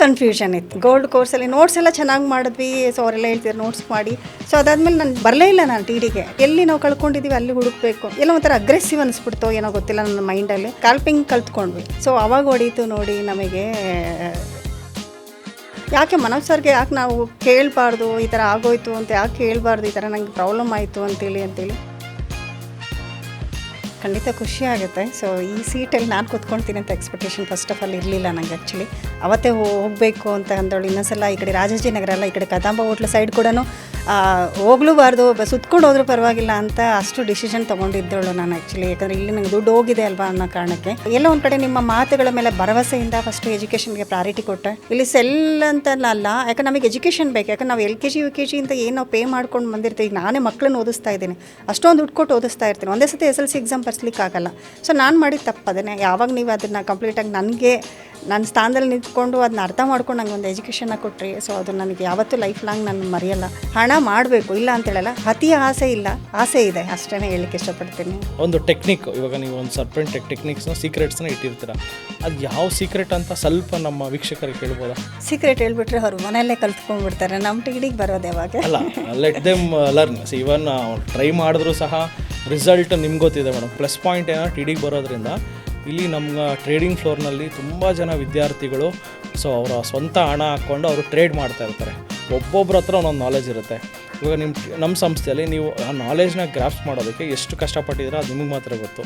Confusion ಇತ್ತು. Gold ಕೋರ್ಸಲ್ಲಿ notes ಎಲ್ಲ ಚೆನ್ನಾಗಿ ಮಾಡಿದ್ವಿ. ಸೊ ಅವರೆಲ್ಲ ಹೇಳ್ತಿದ್ರು ನೋಟ್ಸ್ ಮಾಡಿ. ಸೊ ಅದಾದಮೇಲೆ ನಾನು ಬರಲೇ ಇಲ್ಲ. ನಾನು TDಗೆ ಎಲ್ಲಿ ನಾವು ಕಳ್ಕೊಂಡಿದ್ದೀವಿ ಅಲ್ಲಿ ಹುಡುಕ್ಬೇಕು. ಎಲ್ಲ ಒಂಥರ ಅಗ್ರೆಸಿವ್ ಅನಿಸ್ಬಿಡ್ತು, ಏನೋ ಗೊತ್ತಿಲ್ಲ ನನ್ನ ಮೈಂಡಲ್ಲಿ. ಸ್ಕ್ಯಾಲ್ಪಿಂಗ್ ಕಲ್ತ್ಕೊಂಡ್ವಿ. ಸೊ ಅವಾಗ ಹೊಡೀತು ನೋಡಿ ನಮಗೆ. ಯಾಕೆ ಮನೋಜ್ ಸರ್ಗೆ ಯಾಕೆ ನಾವು ಕೇಳಬಾರ್ದು, ಈ ಥರ ಆಗೋಯ್ತು ಅಂತ ಯಾಕೆ ಕೇಳಬಾರ್ದು, ಈ ಥರ ನನಗೆ ಪ್ರಾಬ್ಲಮ್ ಆಯಿತು ಅಂತೇಳಿ ಖಂಡಿತ ಖುಷಿ ಆಗುತ್ತೆ. ಸೊ ಈ ಸೀಟಲ್ಲಿ ನಾನು ಕೂತ್ಕೊಳ್ತೀನಿ ಅಂತ ಎಕ್ಸ್ಪೆಕ್ಟೇಷನ್ ಫಸ್ಟ್ ಆಫ್ ಆಲ್ ಇರಲಿಲ್ಲ ನನಗೆ. ಆ್ಯಕ್ಚುಲಿ ಅವತ್ತೇ ಹೋಗಬೇಕು ಅಂತ ಅಂದವಳು. ಇನ್ನೊಂದ್ಸಲ ಈ ಕಡೆ ರಾಜಾಜಿನಗರ ಅಲ್ಲ, ಈ ಕಡೆ ಕದಂಬ ಹೋಟ್ಲು ಸೈಡ್ ಕೂಡ ಹೋಗ್ಲೂಬಾರ್ದು, ಸುತ್ಕೊಂಡು ಹೋದ್ರೂ ಪರವಾಗಿಲ್ಲ ಅಂತ ಅಷ್ಟು ಡಿಸಿಷನ್ ತೊಗೊಂಡಿದ್ದವಳು ನಾನು ಆ್ಯಕ್ಚುಲಿ. ಯಾಕಂದರೆ ಇಲ್ಲಿ ನಂಗೆ ದುಡ್ಡು ಹೋಗಿದೆ ಅಲ್ವಾ ಅನ್ನೋ ಕಾರಣಕ್ಕೆ. ಎಲ್ಲ ಒಂದು ಕಡೆ ನಿಮ್ಮ ಮಾತುಗಳ ಮೇಲೆ ಭರವಸೆಯಿಂದ ಫಸ್ಟು ಎಜುಕೇಷನ್ಗೆ ಪ್ರಾರಿಟಿ ಕೊಟ್ಟೆ. ಇಲ್ಲಿ ಸೆಲ್ ಅಂತಲ್ಲ, ಯಾಕಂದ್ರೆ ನಮಗೆ ಎಜುಕೇಷನ್ ಬೇಕು. ಯಾಕಂದ್ರೆ ನಾವು LKG UKG ಅಂತ ಏನು ನಾವು ಪೇ ಮಾಡ್ಕೊಂಡು ಬಂದಿರ್ತೀವಿ. ನಾನೇ ಮಕ್ಕಳನ್ನ ಓದಿಸ್ತಾ ಇದ್ದೀನಿ, ಅಷ್ಟೊಂದು ದುಡ್ಡು ಕೊಟ್ಟು ಓದಿಸ್ತಾ ಇರ್ತೀನಿ. ಒಂದೇ ಸತಿ SLC ಎಕ್ಸಾಮ್ ಬರ್ಸ್ಲಿಕ್ಕಾಗಲ್ಲ. ಸೊ ನಾನು ಮಾಡಿದ ತಪ್ಪದನ್ನೇ. ಯಾವಾಗ ನೀವು ಅದನ್ನು ಕಂಪ್ಲೀಟಾಗಿ ನನಗೆ ನನ್ನ ಸ್ಥಾನದಲ್ಲಿ ನಿಂತ್ಕೊಂಡು ಅದನ್ನ ಅರ್ಥ ಮಾಡ್ಕೊಂಡು ನಂಗೆ ಒಂದು ಎಜುಕೇಷನ್ನ ಕೊಟ್ಟರೆ, ಸೊ ಅದು ನನಗೆ ಯಾವತ್ತೂ ಲೈಫ್ ಲಾಂಗ್ ನಾನು ಮರೆಯಲ್ಲ. ಹಣ ಮಾಡಬೇಕು ಇಲ್ಲ ಅಂತೇಳಲ್ಲ, ಅತಿ ಆಸೆ ಇಲ್ಲ, ಆಸೆ ಇದೆ ಅಷ್ಟೇ ಹೇಳಲಿಕ್ಕೆ ಇಷ್ಟಪಡ್ತೀನಿ. ಒಂದು ಟೆಕ್ನಿಕ್, ಇವಾಗ ನೀವು ಒಂದು ಸರ್ಪೆಂಟ್ ಟೆಕ್ನಿಕ್ಸ್ನ ಸೀಕ್ರೆಟ್ಸ್ನ ಇಟ್ಟಿರ್ತೀರ, ಅದು ಯಾವ ಸೀಕ್ರೆಟ್ ಅಂತ ಸ್ವಲ್ಪ ನಮ್ಮ ವೀಕ್ಷಕರಿಗೆ ಹೇಳ್ಬೋದಾ? ಸೀಕ್ರೆಟ್ ಹೇಳ್ಬಿಟ್ರೆ ಅವರು ಮನೆಯಲ್ಲೇ ಕಲ್ತ್ಕೊಂಡ್ಬಿಡ್ತಾರೆ. ನಮ್ಮ TDಗೆ ಬರೋದು ಯಾವಾಗ? ಅಲ್ಲ, ಲೆಟ್ ದೆಮ್ ಲರ್ನ್. ಇವನ್ ಟ್ರೈ ಮಾಡಿದ್ರು ಸಹ ರಿಸಲ್ಟ್ ನಿಮ್ಗೆ ಗೊತ್ತಿದೆ ಮೇಡಮ್. ಪ್ಲಸ್ ಪಾಯಿಂಟ್ ಏನೋ TDಗೆ ಬರೋದ್ರಿಂದ ಇಲ್ಲಿ ನಮ್ಮ ಟ್ರೇಡಿಂಗ್ ಫ್ಲೋರ್ನಲ್ಲಿ ತುಂಬ ಜನ ವಿದ್ಯಾರ್ಥಿಗಳು ಸೊ ಅವರ ಸ್ವಂತ ಹಣ ಹಾಕ್ಕೊಂಡು ಅವರು ಟ್ರೇಡ್ ಮಾಡ್ತಾ ಇರ್ತಾರೆ. ಒಬ್ಬೊಬ್ಬರ ಹತ್ರ ಒಂದೊಂದು ನಾಲೆಜ್ ಇರುತ್ತೆ. ಇವಾಗ ನಮ್ಮ ಸಂಸ್ಥೆಯಲ್ಲಿ ನೀವು ಆ ನಾಲೆಜ್ನ ಗ್ರಾಫ್ಸ್ ಮಾಡೋದಕ್ಕೆ ಎಷ್ಟು ಕಷ್ಟಪಟ್ಟಿದ್ದೀರೋ ಅದು ನಿಮಗೆ ಮಾತ್ರ ಗೊತ್ತು.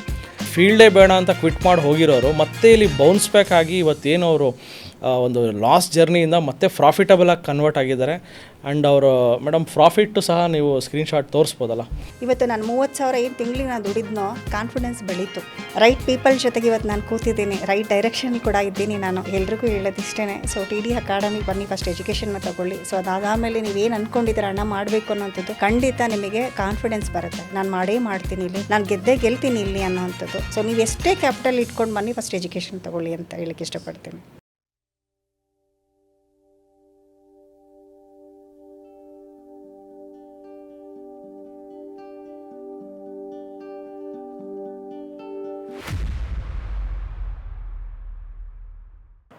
ಫೀಲ್ಡೇ ಬೇಡ ಅಂತ ಕ್ವಿಟ್ ಮಾಡಿ ಹೋಗಿರೋರು ಮತ್ತೆ ಇಲ್ಲಿ ಬೌನ್ಸ್ ಬ್ಯಾಕ್ ಆಗಿ ಇವತ್ತೇನು ಅವರು ಒಂದು ಲಾಸ್ ಜರ್ನಿಯಿಂದ ಮತ್ತೆ ಪ್ರಾಫಿಟಬಲಾಗಿ ಕನ್ವರ್ಟ್ ಆಗಿದ್ದಾರೆ. ಆ್ಯಂಡ್ ಅವರು ಮೇಡಮ್ ಪ್ರಾಫಿಟ್ಟು ಸಹ ನೀವು ಸ್ಕ್ರೀನ್ಶಾಟ್ ತೋರಿಸ್ಬೋದಲ್ಲ. ಇವತ್ತು ನಾನು 30,000 ಏನು ತಿಂಗಳಿಗೆ ನಾನು ದುಡಿದ್ನೋ ಕಾನ್ಫಿಡೆನ್ಸ್ ಬೆಳೀತು. ರೈಟ್ ಪೀಪಲ್ ಜೊತೆಗೆ ಇವತ್ತು ನಾನು ಕೂತಿದ್ದೀನಿ, ರೈಟ್ ಡೈರೆಕ್ಷನ್ ಕೂಡ ಇದ್ದೀನಿ. ನಾನು ಎಲ್ರಿಗೂ ಹೇಳೋದಿಷ್ಟೇ. ಸೊ TD ಅಕಾಡೆಮಿ ಬನ್ನಿ, ಫಸ್ಟ್ ಎಜುಕೇಷನ್ನ ತೊಗೊಳ್ಳಿ. ಸೊ ಅದಾದಮೇಲೆ ನೀವೇನು ಅಂದ್ಕೊಂಡಿದ್ದೀರ ಹಣ ಮಾಡಬೇಕು ಅನ್ನೋಂಥದ್ದು ಖಂಡಿತ ನಿಮಗೆ ಕಾನ್ಫಿಡೆನ್ಸ್ ಬರುತ್ತೆ. ನಾನು ಮಾಡೇ ಮಾಡ್ತೀನಿ ಇಲ್ಲಿ, ನಾನು ಗೆಲ್ತೀನಿ ಇಲ್ಲಿ ಅನ್ನೋವಂಥದ್ದು. ಸೊ ನೀವು ಎಷ್ಟೇ ಕ್ಯಾಪಿಟಲ್ ಇಟ್ಕೊಂಡು ಬನ್ನಿ, ಫಸ್ಟ್ ಎಜುಕೇಷನ್ ತೊಗೊಳ್ಳಿ ಅಂತ ಹೇಳಕ್ಕೆ ಇಷ್ಟಪಡ್ತೀನಿ.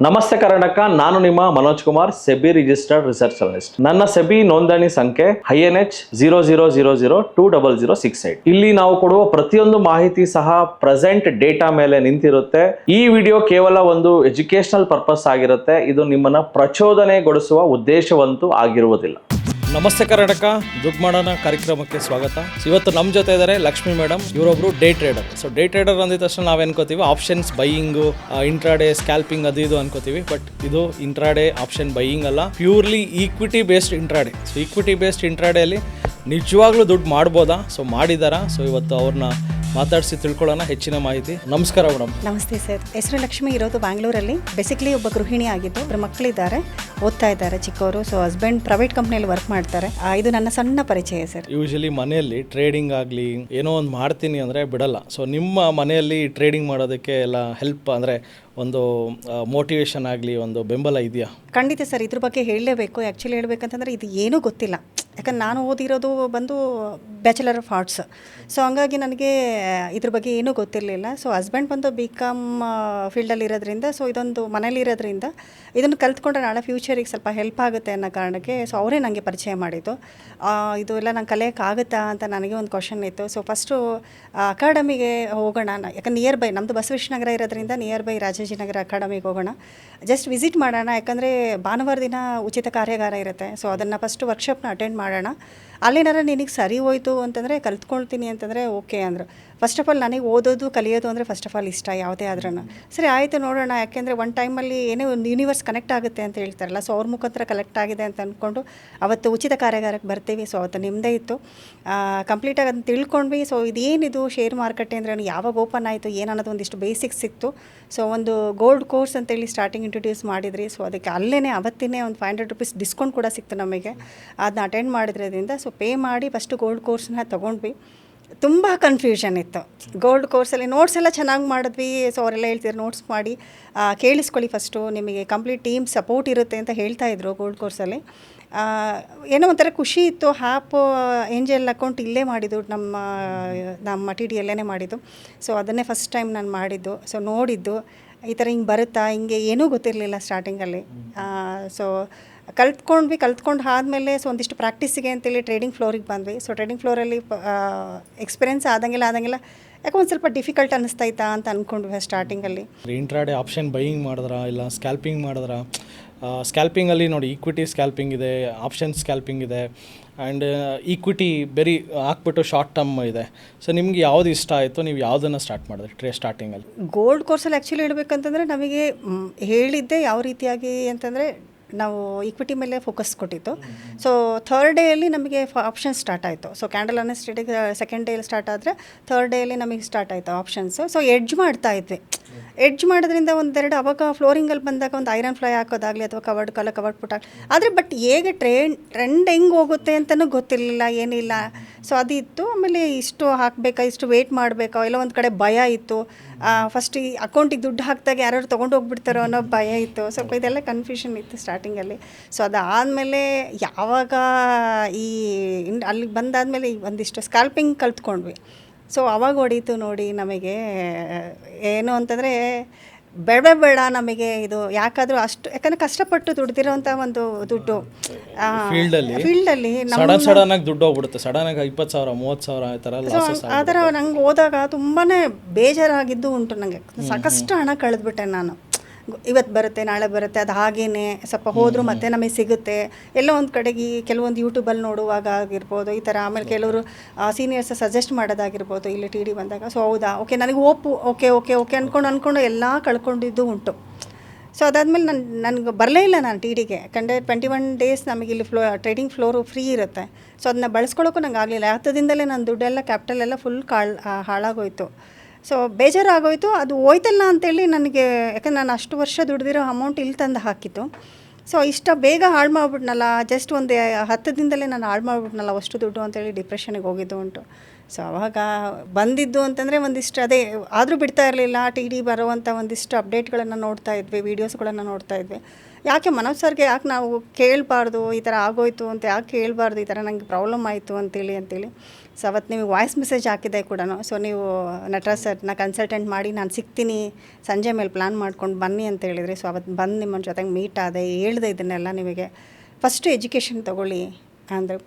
ನಮಸ್ತೆ ಕರ್ನಾಟಕ, ನಾನು ನಿಮ್ಮ Manoj Kumar, SEBI registered research analyst. ನನ್ನ ಸೆಬಿ ನೋಂದಣಿ ಸಂಖ್ಯೆ INH 00002068. ಇಲ್ಲಿ ನಾವು ಕೊಡುವ ಪ್ರತಿಯೊಂದು ಮಾಹಿತಿ ಸಹ ಪ್ರೆಸೆಂಟ್ ಡೇಟಾ ಮೇಲೆ ನಿಂತಿರುತ್ತೆ. ಈ ವಿಡಿಯೋ ಕೇವಲ ಒಂದು ಎಜುಕೇಶನಲ್ ಪರ್ಪಸ್ ಆಗಿರುತ್ತೆ. ಇದು ನಿಮ್ಮನ್ನ ಪ್ರಚೋದನೆಗೊಳಿಸುವ ಉದ್ದೇಶವಂತೂ ಆಗಿರುವುದಿಲ್ಲ. ನಮಸ್ತೆ ಕರ್ನಾಟಕ, ದುಡ್ಡು ಮಾಡೋಣ ಕಾರ್ಯಕ್ರಮಕ್ಕೆ ಸ್ವಾಗತ. ಇವತ್ತು ನಮ್ಮ ಜೊತೆ ಇದ್ದಾರೆ ಲಕ್ಷ್ಮಿ ಮೇಡಮ್. ಇವರೊಬ್ರು day trader. So day trader ಅಂದಿದ ತಕ್ಷಣ ನಾವು ಅನ್ಕೋತೀವಿ ಆಪ್ಷನ್ಸ್ ಬೈಯಿಂಗು, ಇಂಟ್ರಾಡೇ ಸ್ಕ್ಯಾಲ್ಪಿಂಗ್ ಅದು ಇದು ಅನ್ಕೋತೀವಿ. ಬಟ್ ಇದು ಇಂಟ್ರಾಡೇ ಆಪ್ಷನ್ ಬೈಯಿಂಗ್ ಅಲ್ಲ, purely equity based intraday. So equity based ಇಂಟ್ರಾಡೇಲಿ ನಿಜವಾಗ್ಲೂ ದುಡ್ಡು ಮಾಡ್ಬೋದಾ? ಸೊ ಮಾಡಿದಾರಾ? ಸೊ ಇವತ್ತು ಅವ್ರನ್ನ ಮಾತಾಡಿಸಿ ತಿಳ್ಕೊಳ್ಳೋಣ ಹೆಚ್ಚಿನ ಮಾಹಿತಿ. ನಮಸ್ಕಾರ ಮೇಡಮ್. ನಮಸ್ತೆ ಸರ್. ಹೆಸರು ಲಕ್ಷ್ಮಿ, ಇರೋದು ಬ್ಯಾಂಗ್ಳೂರಲ್ಲಿ. ಬೇಸಿಕ್ಲಿ ಒಬ್ಬ ಗೃಹಿಣಿ ಆಗಿದ್ದು, ಒಬ್ಬರು ಮಕ್ಕಳಿದ್ದಾರೆ, ಓದ್ತಾ ಇದ್ದಾರೆ ಚಿಕ್ಕವರು. ಸೊ ಹಸ್ಬೆಂಡ್ ಪ್ರೈವೇಟ್ ಕಂಪ್ನಿಯಲ್ಲಿ ವರ್ಕ್ ಮಾಡ್ತಾರೆ. ಇದು ನನ್ನ ಸಣ್ಣ ಪರಿಚಯ ಸರ್. ಯೂಶಲಿ ಮನೆಯಲ್ಲಿ ಟ್ರೇಡಿಂಗ್ ಆಗಲಿ ಏನೋ ಒಂದು ಮಾಡ್ತೀನಿ ಅಂದರೆ ಬಿಡಲ್ಲ. ಸೊ ನಿಮ್ಮ ಮನೆಯಲ್ಲಿ ಟ್ರೇಡಿಂಗ್ ಮಾಡೋದಕ್ಕೆ ಎಲ್ಲ ಹೆಲ್ಪ್ ಅಂದರೆ ಒಂದು ಮೋಟಿವೇಶನ್ ಆಗಲಿ, ಒಂದು ಬೆಂಬಲ ಇದೆಯಾ? ಖಂಡಿತ ಸರ್, ಇದ್ರ ಬಗ್ಗೆ ಹೇಳಲೇಬೇಕು. ಆ್ಯಕ್ಚುಲಿ ಹೇಳ್ಬೇಕಂತಂದರೆ ಇದು ಏನೂ ಗೊತ್ತಿಲ್ಲ. ಯಾಕಂದ್ರೆ ನಾನು ಓದಿರೋದು ಬಂದು ಬ್ಯಾಚುಲರ್ ಆಫ್ ಆರ್ಟ್ಸ್. ಸೊ ಹಂಗಾಗಿ ನನಗೆ ಇದ್ರ ಬಗ್ಗೆ ಏನೂ ಗೊತ್ತಿರಲಿಲ್ಲ. ಸೊ ಹಸ್ಬೆಂಡ್ ಬಂದು BCom ಫೀಲ್ಡಲ್ಲಿ ಇರೋದ್ರಿಂದ, ಸೊ ಇದೊಂದು ಮನೇಲಿ ಇರೋದ್ರಿಂದ ಇದನ್ನು ಕಲ್ತ್ಕೊಂಡ್ರೆ ನಾಳೆ ಫ್ಯೂಚರಿಗೆ ಸ್ವಲ್ಪ ಹೆಲ್ಪ್ ಆಗುತ್ತೆ ಅನ್ನೋ ಕಾರಣಕ್ಕೆ ಸೊ ಅವರೇ ನನಗೆ ಪರಿಚಯ ಮಾಡಿದ್ದು. ಇದು ಎಲ್ಲ ನಂಗೆ ಕಲಿಯೋಕ್ಕಾಗುತ್ತಾ ಅಂತ ನನಗೆ ಒಂದು ಕ್ವಶನ್ ಇತ್ತು. ಸೊ ಫಸ್ಟು ಅಕಾಡೆಮಿಗೆ ಹೋಗೋಣ, ಯಾಕಂದ್ರೆ ನಿಯರ್ ಬೈ ನಮ್ಮದು ಬಸವೇಶ್ವರ ನಗರ ಇರೋದ್ರಿಂದ ನಿಯರ್ ಬೈ ರಾಜಾಜಿನಗರ ಅಕಾಡೆಮಿಗೆ ಹೋಗೋಣ, ಜಸ್ಟ್ ವಿಸಿಟ್ ಮಾಡೋಣ. ಯಾಕಂದರೆ ಭಾನುವಾರ ದಿನ ಉಚಿತ ಕಾರ್ಯಾಗಾರ ಇರುತ್ತೆ. ಸೊ ಅದನ್ನು ಫಸ್ಟು ವರ್ಕ್ಶಾಪ್ನ ಅಟೆಂಡ್ ಮಾಡೋಣ. ಅಲ್ಲೇನಾರ ನಿನಗೆ ಸರಿ ಹೋಯ್ತು ಅಂತಂದರೆ ಕಲ್ತ್ಕೊಳ್ತೀನಿ ಅಂತಂದರೆ ಓಕೆ ಅಂದರು. ಫಸ್ಟ್ ಆಫ್ ಆಲ್ ನನಗೆ ಓದೋದು ಕಲಿಯೋದು ಅಂದರೆ ಫಸ್ಟ್ ಆಫ್ ಆಲ್ ಇಷ್ಟ, ಯಾವುದೇ ಆದ್ರೂ. ಸರಿ ಆಯಿತು ನೋಡೋಣ, ಯಾಕೆಂದರೆ ಒಂದು ಟೈಮಲ್ಲಿ ಏನೇ ಒಂದು ಯೂನಿವರ್ಸ್ ಕನೆಕ್ಟ್ ಆಗುತ್ತೆ ಅಂತ ಹೇಳ್ತಾರಲ್ಲ, ಸೊ ಅವ್ರ ಮುಖಾಂತರ ಕಲೆಕ್ಟ್ ಆಗಿದೆ ಅಂತ ಅಂದ್ಕೊಂಡು ಅವತ್ತು ಉಚಿತ ಕಾರ್ಯಾಗಾರಕ್ಕೆ ಬರ್ತೀವಿ. ಸೊ ಅವತ್ತು ನಿಮ್ಮದೇ ಇತ್ತು, ಕಂಪ್ಲೀಟಾಗಿ ಅದನ್ನು ತಿಳ್ಕೊಂಡ್ವಿ. ಸೊ ಇದೇನಿದು ಶೇರ್ ಮಾರ್ಕೆಟ್ ಅಂದರೆ ಯಾವಾಗ ಓಪನ್ ಆಯಿತು ಏನನ್ನೋದು ಒಂದಿಷ್ಟು ಬೇಸಿಕ್ಸ್ ಸಿಕ್ತು. ಸೊ ಒಂದು ಗೋಲ್ಡ್ ಕೋರ್ಸ್ ಅಂತೇಳಿ ಸ್ಟಾರ್ಟಿಂಗ್ ಇಂಟ್ರೊಡ್ಯೂಸ್ ಮಾಡಿದ್ರಿ. ಸೊ ಅದಕ್ಕೆ ಅಲ್ಲೇ ಅವತ್ತಿನೇ ಒಂದು 500 ರೂಪೀಸ್ ಡಿಸ್ಕೌಂಟ್ ಕೂಡ ಸಿಕ್ತು ನಮಗೆ. ಅದನ್ನ ಅಟೆಂಡ್ ಮಾಡಿದ್ರಿಂದ ಸೊ ಪೇ ಮಾಡಿ ಫಸ್ಟು ಗೋಲ್ಡ್ ಕೋರ್ಸ್ನ ತೊಗೊಂಡ್ವಿ. ತುಂಬ ಕನ್ಫ್ಯೂಷನ್ ಇತ್ತು. ಗೋಲ್ಡ್ ಕೋರ್ಸಲ್ಲಿ ನೋಟ್ಸ್ ಎಲ್ಲ ಚೆನ್ನಾಗಿ ಮಾಡಿದ್ವಿ. ಸೊ ಅವರೆಲ್ಲ ಹೇಳ್ತಿದ್ರು ನೋಟ್ಸ್ ಮಾಡಿ ಕೇಳಿಸ್ಕೊಳ್ಳಿ ಫಸ್ಟು, ನಿಮಗೆ ಕಂಪ್ಲೀಟ್ ಟೀಮ್ ಸಪೋರ್ಟ್ ಇರುತ್ತೆ ಅಂತ ಹೇಳ್ತಾಯಿದ್ರು ಗೋಲ್ಡ್ ಕೋರ್ಸಲ್ಲಿ. ಏನೋ ಒಂಥರ ಖುಷಿ ಇತ್ತು. ಏಂಜಲ್ ಅಕೌಂಟ್ ಇಲ್ಲೇ ಮಾಡಿದ್ದು, ನಮ್ಮ TDಯಲ್ಲೇ ಮಾಡಿದ್ದು. ಸೊ ಅದನ್ನೇ ಫಸ್ಟ್ ಟೈಮ್ ನಾನು ಮಾಡಿದ್ದು. ಸೊ ನೋಡಿದ್ದು ಈ ಥರ ಹಿಂಗೆ ಬರುತ್ತಾ ಹಿಂಗೆ ಏನೂ ಗೊತ್ತಿರಲಿಲ್ಲ ಸ್ಟಾರ್ಟಿಂಗಲ್ಲಿ. ಸೊ ಕಲ್ತ್ಕೊಂಡು ಆದಮೇಲೆ ಸೊ ಒಂದಿಷ್ಟು ಪ್ರಾಕ್ಟೀಸಿಗೆ ಅಂತೇಳಿ ಟ್ರೇಡಿಂಗ್ ಫ್ಲೋರಿಗೆ ಬಂದ್ವಿ. ಸೊ ಟ್ರೇಡಿಂಗ್ ಫ್ಲೋರಲ್ಲಿ ಎಕ್ಸ್ಪೀರಿಯೆನ್ಸ್ ಆದಂಗೆಲ್ಲ ಯಾಕೆ ಒಂದು ಸ್ವಲ್ಪ ಡಿಫಿಕಲ್ಟ್ ಅನ್ನಿಸ್ತಾಯ್ತಾ ಅಂತ ಅಂದ್ಕೊಂಡ್ವಿ ಸ್ಟಾರ್ಟಿಂಗಲ್ಲಿ. ಇಂಟ್ರಾಡೇ ಆಪ್ಷನ್ ಬೈಯಿಂಗ್ ಮಾಡಿದ್ರ ಇಲ್ಲ ಸ್ಕ್ಯಾಲ್ಪಿಂಗ್ ಮಾಡಿದ್ರ, ಸ್ಕ್ಯಾಲ್ಪಿಂಗಲ್ಲಿ ನೋಡಿ ಈಕ್ವಿಟಿ ಸ್ಕ್ಯಾಲ್ಪಿಂಗ್ ಇದೆ, ಆಪ್ಷನ್ ಸ್ಕ್ಯಾಲ್ಪಿಂಗ್ ಇದೆ, ಆ್ಯಂಡ್ ಈಕ್ವಿಟಿ ಬೆರಿ ಹಾಕ್ಬಿಟ್ಟು ಶಾರ್ಟ್ ಟರ್ಮ್ ಇದೆ. ಸೊ ನಿಮ್ಗೆ ಯಾವ್ದು ಇಷ್ಟ ಆಯಿತು, ನೀವು ಯಾವುದನ್ನು ಸ್ಟಾರ್ಟ್ ಮಾಡಿದ್ರಿ ಸ್ಟಾರ್ಟಿಂಗಲ್ಲಿ? ಗೋಲ್ಡ್ ಕೋರ್ಸಲ್ಲಿ ಆ್ಯಕ್ಚುಲಿ ಹೇಳ್ಬೇಕಂತಂದರೆ ನಮಗೆ ಹೇಳಿದ್ದೆ ಯಾವ ರೀತಿಯಾಗಿ ಅಂತಂದರೆ ನಾವು ಈಕ್ವಿಟಿ ಮೇಲೆ ಫೋಕಸ್ ಕೊಟ್ಟಿತ್ತು. ಸೊ ಥರ್ಡ್ ಡೇಯಲ್ಲಿ ನಮಗೆ ಆಪ್ಷನ್ಸ್ ಸ್ಟಾರ್ಟ್ ಆಯಿತು. ಸೊ ಕ್ಯಾಂಡಲ್ ಅನೆಸ್ಟೇಟಿಗೆ ಸೆಕೆಂಡ್ ಡೇಯಲ್ಲಿ ಸ್ಟಾರ್ಟ್ ಆದರೆ ಥರ್ಡ್ ಡೇಯಲ್ಲಿ ನಮಗೆ ಸ್ಟಾರ್ಟ್ ಆಯಿತು ಆಪ್ಷನ್ಸು. ಸೊ ಎಡ್ಜ್ ಮಾಡ್ತಾ ಇದ್ವಿ. ಎಡ್ಜ್ ಮಾಡೋದ್ರಿಂದ ಒಂದೆರಡು ಅವಾಗ ಫ್ಲೋರಿಂಗಲ್ಲಿ ಬಂದಾಗ ಒಂದು ಐರನ್ ಫ್ಲೈ ಹಾಕೋದಾಗಲಿ ಅಥವಾ ಕವರ್ಡ್ ಪುಟ್ ಆದರೆ ಬಟ್ ಹೇಗೆ ಟ್ರೆಂಡ್ ಹೆಂಗೆ ಹೋಗುತ್ತೆ ಅಂತಲೂ ಗೊತ್ತಿರಲಿಲ್ಲ, ಏನಿಲ್ಲ. ಸೊ ಅದಿತ್ತು. ಆಮೇಲೆ ಇಷ್ಟು ಹಾಕಬೇಕಾ, ಇಷ್ಟು ವೆಯ್ಟ್ ಮಾಡಬೇಕಾ, ಎಲ್ಲ ಒಂದು ಕಡೆ ಭಯ ಇತ್ತು. ಫಸ್ಟ್ ಈ ಅಕೌಂಟಿಗೆ ದುಡ್ಡು ಹಾಕಿದಾಗ ಯಾರು ತೊಗೊಂಡು ಹೋಗ್ಬಿಡ್ತಾರೋ ಅನ್ನೋ ಭಯ ಇತ್ತು. ಸ್ವಲ್ಪ ಇದೆಲ್ಲ ಕನ್ಫ್ಯೂಷನ್ ಇತ್ತು ಸ್ಟಾರ್ಟಿಂಗಲ್ಲಿ. ಸೊ ಅದಾದಮೇಲೆ ಯಾವಾಗ ಅಲ್ಲಿಗೆ ಬಂದಾದಮೇಲೆ ಒಂದಿಷ್ಟು ಸ್ಕ್ಯಾಲ್ಪಿಂಗ್ ಕಲ್ತ್ಕೊಂಡ್ವಿ. ಸೊ ಅವಾಗ ಹೊಡೀತು ನೋಡಿ ನಮಗೆ ಏನು ಅಂತಂದರೆ ಬೇಡ ನಮಗೆ ಇದು ಯಾಕಾದರೂ ಯಾಕಂದರೆ ಕಷ್ಟಪಟ್ಟು ದುಡ್ದಿರೋಂಥ ಒಂದು ದುಡ್ಡು ಫೀಲ್ಡಲ್ಲಿ ಸಡನ್ನಾಗಿ ದುಡ್ಡು ಹೋಗ್ಬಿಡುತ್ತೆ. ಸಡನ್ನಾಗಿ 20,000 30,000 ಈ ಥರ ಲಾಸಸ್. ಆ ಥರ ನಂಗೆ ಹೋದಾಗ ತುಂಬಾ ಬೇಜಾರಾಗಿದ್ದು ಉಂಟು. ನನಗೆ ಸಾಕಷ್ಟು ಹಣ ಕಳೆದ್ಬಿಟ್ಟೆ ನಾನು. ಇವತ್ತು ಬರುತ್ತೆ ನಾಳೆ ಬರುತ್ತೆ ಅದು ಹಾಗೇನೆ ಸ್ವಲ್ಪ ಹೋದರೂ ಮತ್ತೆ ನಮಗೆ ಸಿಗುತ್ತೆ. ಎಲ್ಲೋ ಒಂದು ಕಡೆಗೆ ಕೆಲವೊಂದು ಯೂಟ್ಯೂಬಲ್ಲಿ ನೋಡುವಾಗ ಆಗಿರ್ಬೋದು ಈ ಥರ. ಆಮೇಲೆ ಕೆಲವರು ಸೀನಿಯರ್ಸ್ ಸಜೆಸ್ಟ್ ಮಾಡೋದಾಗಿರ್ಬೋದು ಇಲ್ಲಿ ಟಿ ಡಿ ಬಂದಾಗ. ಸೊ ಹೌದಾ ಓಕೆ ನನಗೆ ಓಕೆ ಅಂದ್ಕೊಂಡು ಎಲ್ಲ ಕಳ್ಕೊಂಡಿದ್ದು ಉಂಟು. ಸೊ ಅದಾದಮೇಲೆ ನನಗೆ ಬರಲೇ ಇಲ್ಲ ನಾನು ಟಿ ಡಿಗೆ. ಯಾಕಂದರೆ 21 ಡೇಸ್ ನಮಗೆ ಇಲ್ಲಿ ಟ್ರೇಡಿಂಗ್ ಫ್ಲೋರು ಫ್ರೀ ಇರುತ್ತೆ. ಸೊ ಅದನ್ನ ಬಳಸ್ಕೊಳ್ಳೋಕ್ಕೂ ನಂಗೆ ಆಗಲಿಲ್ಲ. ಹತ್ತದಿಂದಲೇ ನನ್ನ ದುಡ್ಡೆಲ್ಲ ಕ್ಯಾಪಿಟಲ್ ಎಲ್ಲ ಫುಲ್ ಹಾಳಾಗೋಯ್ತು. ಸೊ ಬೇಜಾರಾಗೋಯ್ತು. ಅದು ಹೋಯ್ತಲ್ಲ ಅಂತೇಳಿ ನನಗೆ, ಯಾಕಂದ್ರೆ ನಾನು ಅಷ್ಟು ವರ್ಷ ದುಡ್ದಿರೋ ಅಮೌಂಟ್ ಇಲ್ಲಿ ತಂದು ಹಾಕಿತ್ತು. ಸೊ ಇಷ್ಟ ಬೇಗ ಹಾಳು ಮಾಡಿಬಿಟ್ನಲ್ಲ, ಜಸ್ಟ್ ಒಂದು 10 ದಿನದಲ್ಲೇ ನಾನು ಹಾಳು ಮಾಡಿಬಿಟ್ನಲ್ಲ ಅಷ್ಟು ದುಡ್ಡು ಅಂತೇಳಿ ಡಿಪ್ರೆಷನ್ಗೆ ಹೋಗಿದ್ದು ಉಂಟು. ಸೊ ಅವಾಗ ಬಂದಿದ್ದು ಅಂತಂದರೆ ಒಂದಿಷ್ಟು ಅದೇ ಆದರೂ ಬಿಡ್ತಾ ಇರಲಿಲ್ಲ. ಟಿ ಡಿ ಬರೋವಂಥ ಒಂದಿಷ್ಟು ಅಪ್ಡೇಟ್ಗಳನ್ನು ನೋಡ್ತಾ ಇದ್ವಿ, ವೀಡಿಯೋಸ್ಗಳನ್ನು ನೋಡ್ತಾ ಇದ್ವಿ. ಯಾಕೆ ಮನೋಜ್ ಸರ್ಗೆ ಯಾಕೆ ನಾವು ಕೇಳಬಾರ್ದು, ಈ ಥರ ಆಗೋಯ್ತು ಅಂತ ಯಾಕೆ ಕೇಳಬಾರ್ದು, ಈ ಥರ ನನಗೆ ಪ್ರಾಬ್ಲಮ್ ಆಯಿತು ಅಂತೇಳಿ. ಸೊ ಅವತ್ತು ನಿಮಗೆ ವಾಯ್ಸ್ ಮೆಸೇಜ್ ಹಾಕಿದೆ ಕೂಡ. ಸೊ ನೀವು ನಟರಾಜ್ ಸರ್ನ ಕನ್ಸಲ್ಟೆಂಟ್ ಮಾಡಿ ನಾನು ಸಿಗ್ತೀನಿ ಸಂಜೆ ಮೇಲೆ ಪ್ಲ್ಯಾನ್ ಮಾಡ್ಕೊಂಡು ಬನ್ನಿ ಅಂತ ಹೇಳಿದ್ರಿ. ಸೊ ಅವತ್ತು ಬಂದು ನಿಮ್ಮ ಜೊತೆಗೆ ಮೀಟ್ ಆದೆ, ಹೇಳಿದೆ ಇದನ್ನೆಲ್ಲ ನಿಮಗೆ. ಫಸ್ಟು ಎಜುಕೇಷನ್ ತೊಗೊಳ್ಳಿ ಅಂದರೆ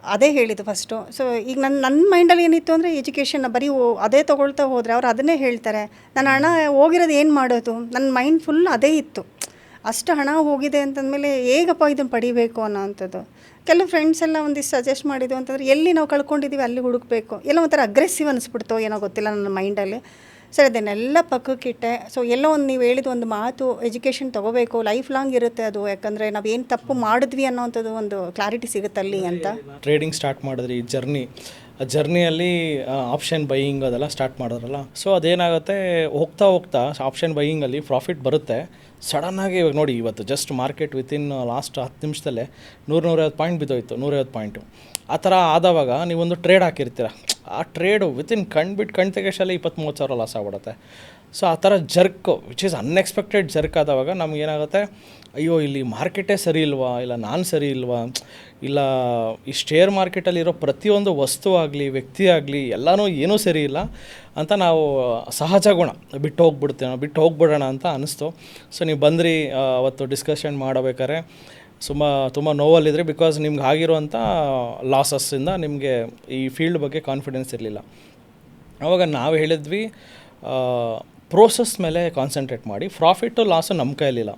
ಅದೇ ಹೇಳಿದ್ದು ಫಸ್ಟು. ಸೊ ಈಗ ನನ್ನ ಮೈಂಡಲ್ಲಿ ಏನಿತ್ತು ಅಂದರೆ ಎಜುಕೇಷನ್ನ ಬರೀ ಅದೇ ತೊಗೊಳ್ತಾ ಹೋದರೆ ಅವ್ರು ಅದನ್ನೇ ಹೇಳ್ತಾರೆ, ನನ್ನ ಹಣ ಹೋಗಿರೋದು ಏನು ಮಾಡೋದು, ನನ್ನ ಮೈಂಡ್ ಫುಲ್ ಅದೇ ಇತ್ತು. ಅಷ್ಟು ಹಣ ಹೋಗಿದೆ ಅಂತಂದಮೇಲೆ ಹೇಗಪ್ಪ ಇದನ್ನು ಪಡಿಬೇಕು ಅನ್ನೋ ಅಂಥದ್ದು. ಕೆಲವು ಫ್ರೆಂಡ್ಸ್ ಎಲ್ಲ ಒಂದಿಷ್ಟು ಸಜೆಸ್ಟ್ ಮಾಡಿದ್ದು ಅಂತಂದರೆ ಎಲ್ಲಿ ನಾವು ಕಳ್ಕೊಂಡಿದ್ದೀವಿ ಅಲ್ಲಿ ಹುಡುಕಬೇಕು. ಎಲ್ಲ ಒಂಥರ ಅಗ್ರೆಸಿವ್ ಅನಿಸ್ಬಿಡ್ತು, ಏನೋ ಗೊತ್ತಿಲ್ಲ ನನ್ನ ಮೈಂಡಲ್ಲಿ. ಸರ್ ಅದನ್ನೆಲ್ಲ ಪಕ್ಕಕ್ಕಿಟ್ಟೆ. ಸೊ ಎಲ್ಲೋ ಒಂದು ನೀವು ಹೇಳಿದ ಒಂದು ಮಾತು, ಎಜುಕೇಷನ್ ತೊಗೋಬೇಕು, ಲೈಫ್ ಲಾಂಗ್ ಇರುತ್ತೆ ಅದು. ಯಾಕಂದರೆ ನಾವೇನು ತಪ್ಪು ಮಾಡಿದ್ವಿ ಅನ್ನೋವಂಥದ್ದು ಒಂದು ಕ್ಲಾರಿಟಿ ಸಿಗುತ್ತೆ ಅಲ್ಲಿ ಅಂತ. ಟ್ರೇಡಿಂಗ್ ಸ್ಟಾರ್ಟ್ ಮಾಡಿದ್ರಿ, ಆ ಜರ್ನಿಯಲ್ಲಿ ಆಪ್ಷನ್ ಬೈಯಿಂಗ್ ಅದೆಲ್ಲ ಸ್ಟಾರ್ಟ್ ಮಾಡಿದ್ರಲ್ಲ. ಸೊ ಅದೇನಾಗುತ್ತೆ, ಹೋಗ್ತಾ ಆಪ್ಷನ್ ಬೈಯಿಂಗಲ್ಲಿ ಪ್ರಾಫಿಟ್ ಬರುತ್ತೆ. ಸಡನ್ನಾಗಿ ಇವಾಗ ನೋಡಿ, ಇವತ್ತು ಜಸ್ಟ್ ಮಾರ್ಕೆಟ್ ವಿತಿನ್ ಲಾಸ್ಟ್ 10 ನಿಮಿಷದಲ್ಲೇ 100-150 ಪಾಯಿಂಟ್ ಬಿದ್ದೋಯ್ತು, 150 ಪಾಯಿಂಟು. ಆ ಥರ ಆದವಾಗ ನೀವೊಂದು ಟ್ರೇಡ್ ಹಾಕಿರ್ತೀರ, ಆ ಟ್ರೇಡು ವಿತಿನ್ ಕಣ್ ತೆಗೆಶಲ್ಲಿ 20-30 ಸಾವಿರ ಲಾಸ್ ಆಗ್ಬಿಡುತ್ತೆ. ಸೊ ಆ ಥರ jerk which is unexpected jerk ಆದವಾಗ ನಮಗೇನಾಗುತ್ತೆ, ಅಯ್ಯೋ ಇಲ್ಲಿ ಮಾರ್ಕೆಟೇ ಸರಿ ಇಲ್ವಾ, ಇಲ್ಲ ನಾನು ಸರಿ ಇಲ್ವಾ, ಇಲ್ಲ ಈ ಶೇರ್ ಮಾರ್ಕೆಟಲ್ಲಿರೋ ಪ್ರತಿಯೊಂದು ವಸ್ತು ಆಗಲಿ ವ್ಯಕ್ತಿ ಆಗಲಿ ಎಲ್ಲನೂ ಏನೂ ಸರಿ ಇಲ್ಲ ಅಂತ ನಾವು ಸಹಜ ಗುಣ ಬಿಟ್ಟು ಹೋಗ್ಬಿಡೋಣ ಅಂತ ಅನ್ನಿಸ್ತು. ಸೊ ನೀವು ಬಂದ್ರಿ ಅವತ್ತು ಡಿಸ್ಕಷನ್ ಮಾಡಬೇಕಾದ್ರೆ ತುಂಬ ನೋವಲ್ಲಿದ್ರಿ. ಬಿಕಾಸ್ ನಿಮ್ಗೆ ಆಗಿರುವಂಥ ಲಾಸಸ್ಸಿಂದ ನಿಮಗೆ ಈ ಫೀಲ್ಡ್ ಬಗ್ಗೆ ಕಾನ್ಫಿಡೆನ್ಸ್ ಇರಲಿಲ್ಲ. ಆವಾಗ ನಾವು ಹೇಳಿದ್ವಿ, ಪ್ರೋಸೆಸ್ ಮೇಲೆ ಕಾನ್ಸಂಟ್ರೇಟ್ ಮಾಡಿ, ಪ್ರಾಫಿಟ್ಟು ಲಾಸು ನಮ್ಮ ಕೈಯಲ್ಲಿಲ್ಲ.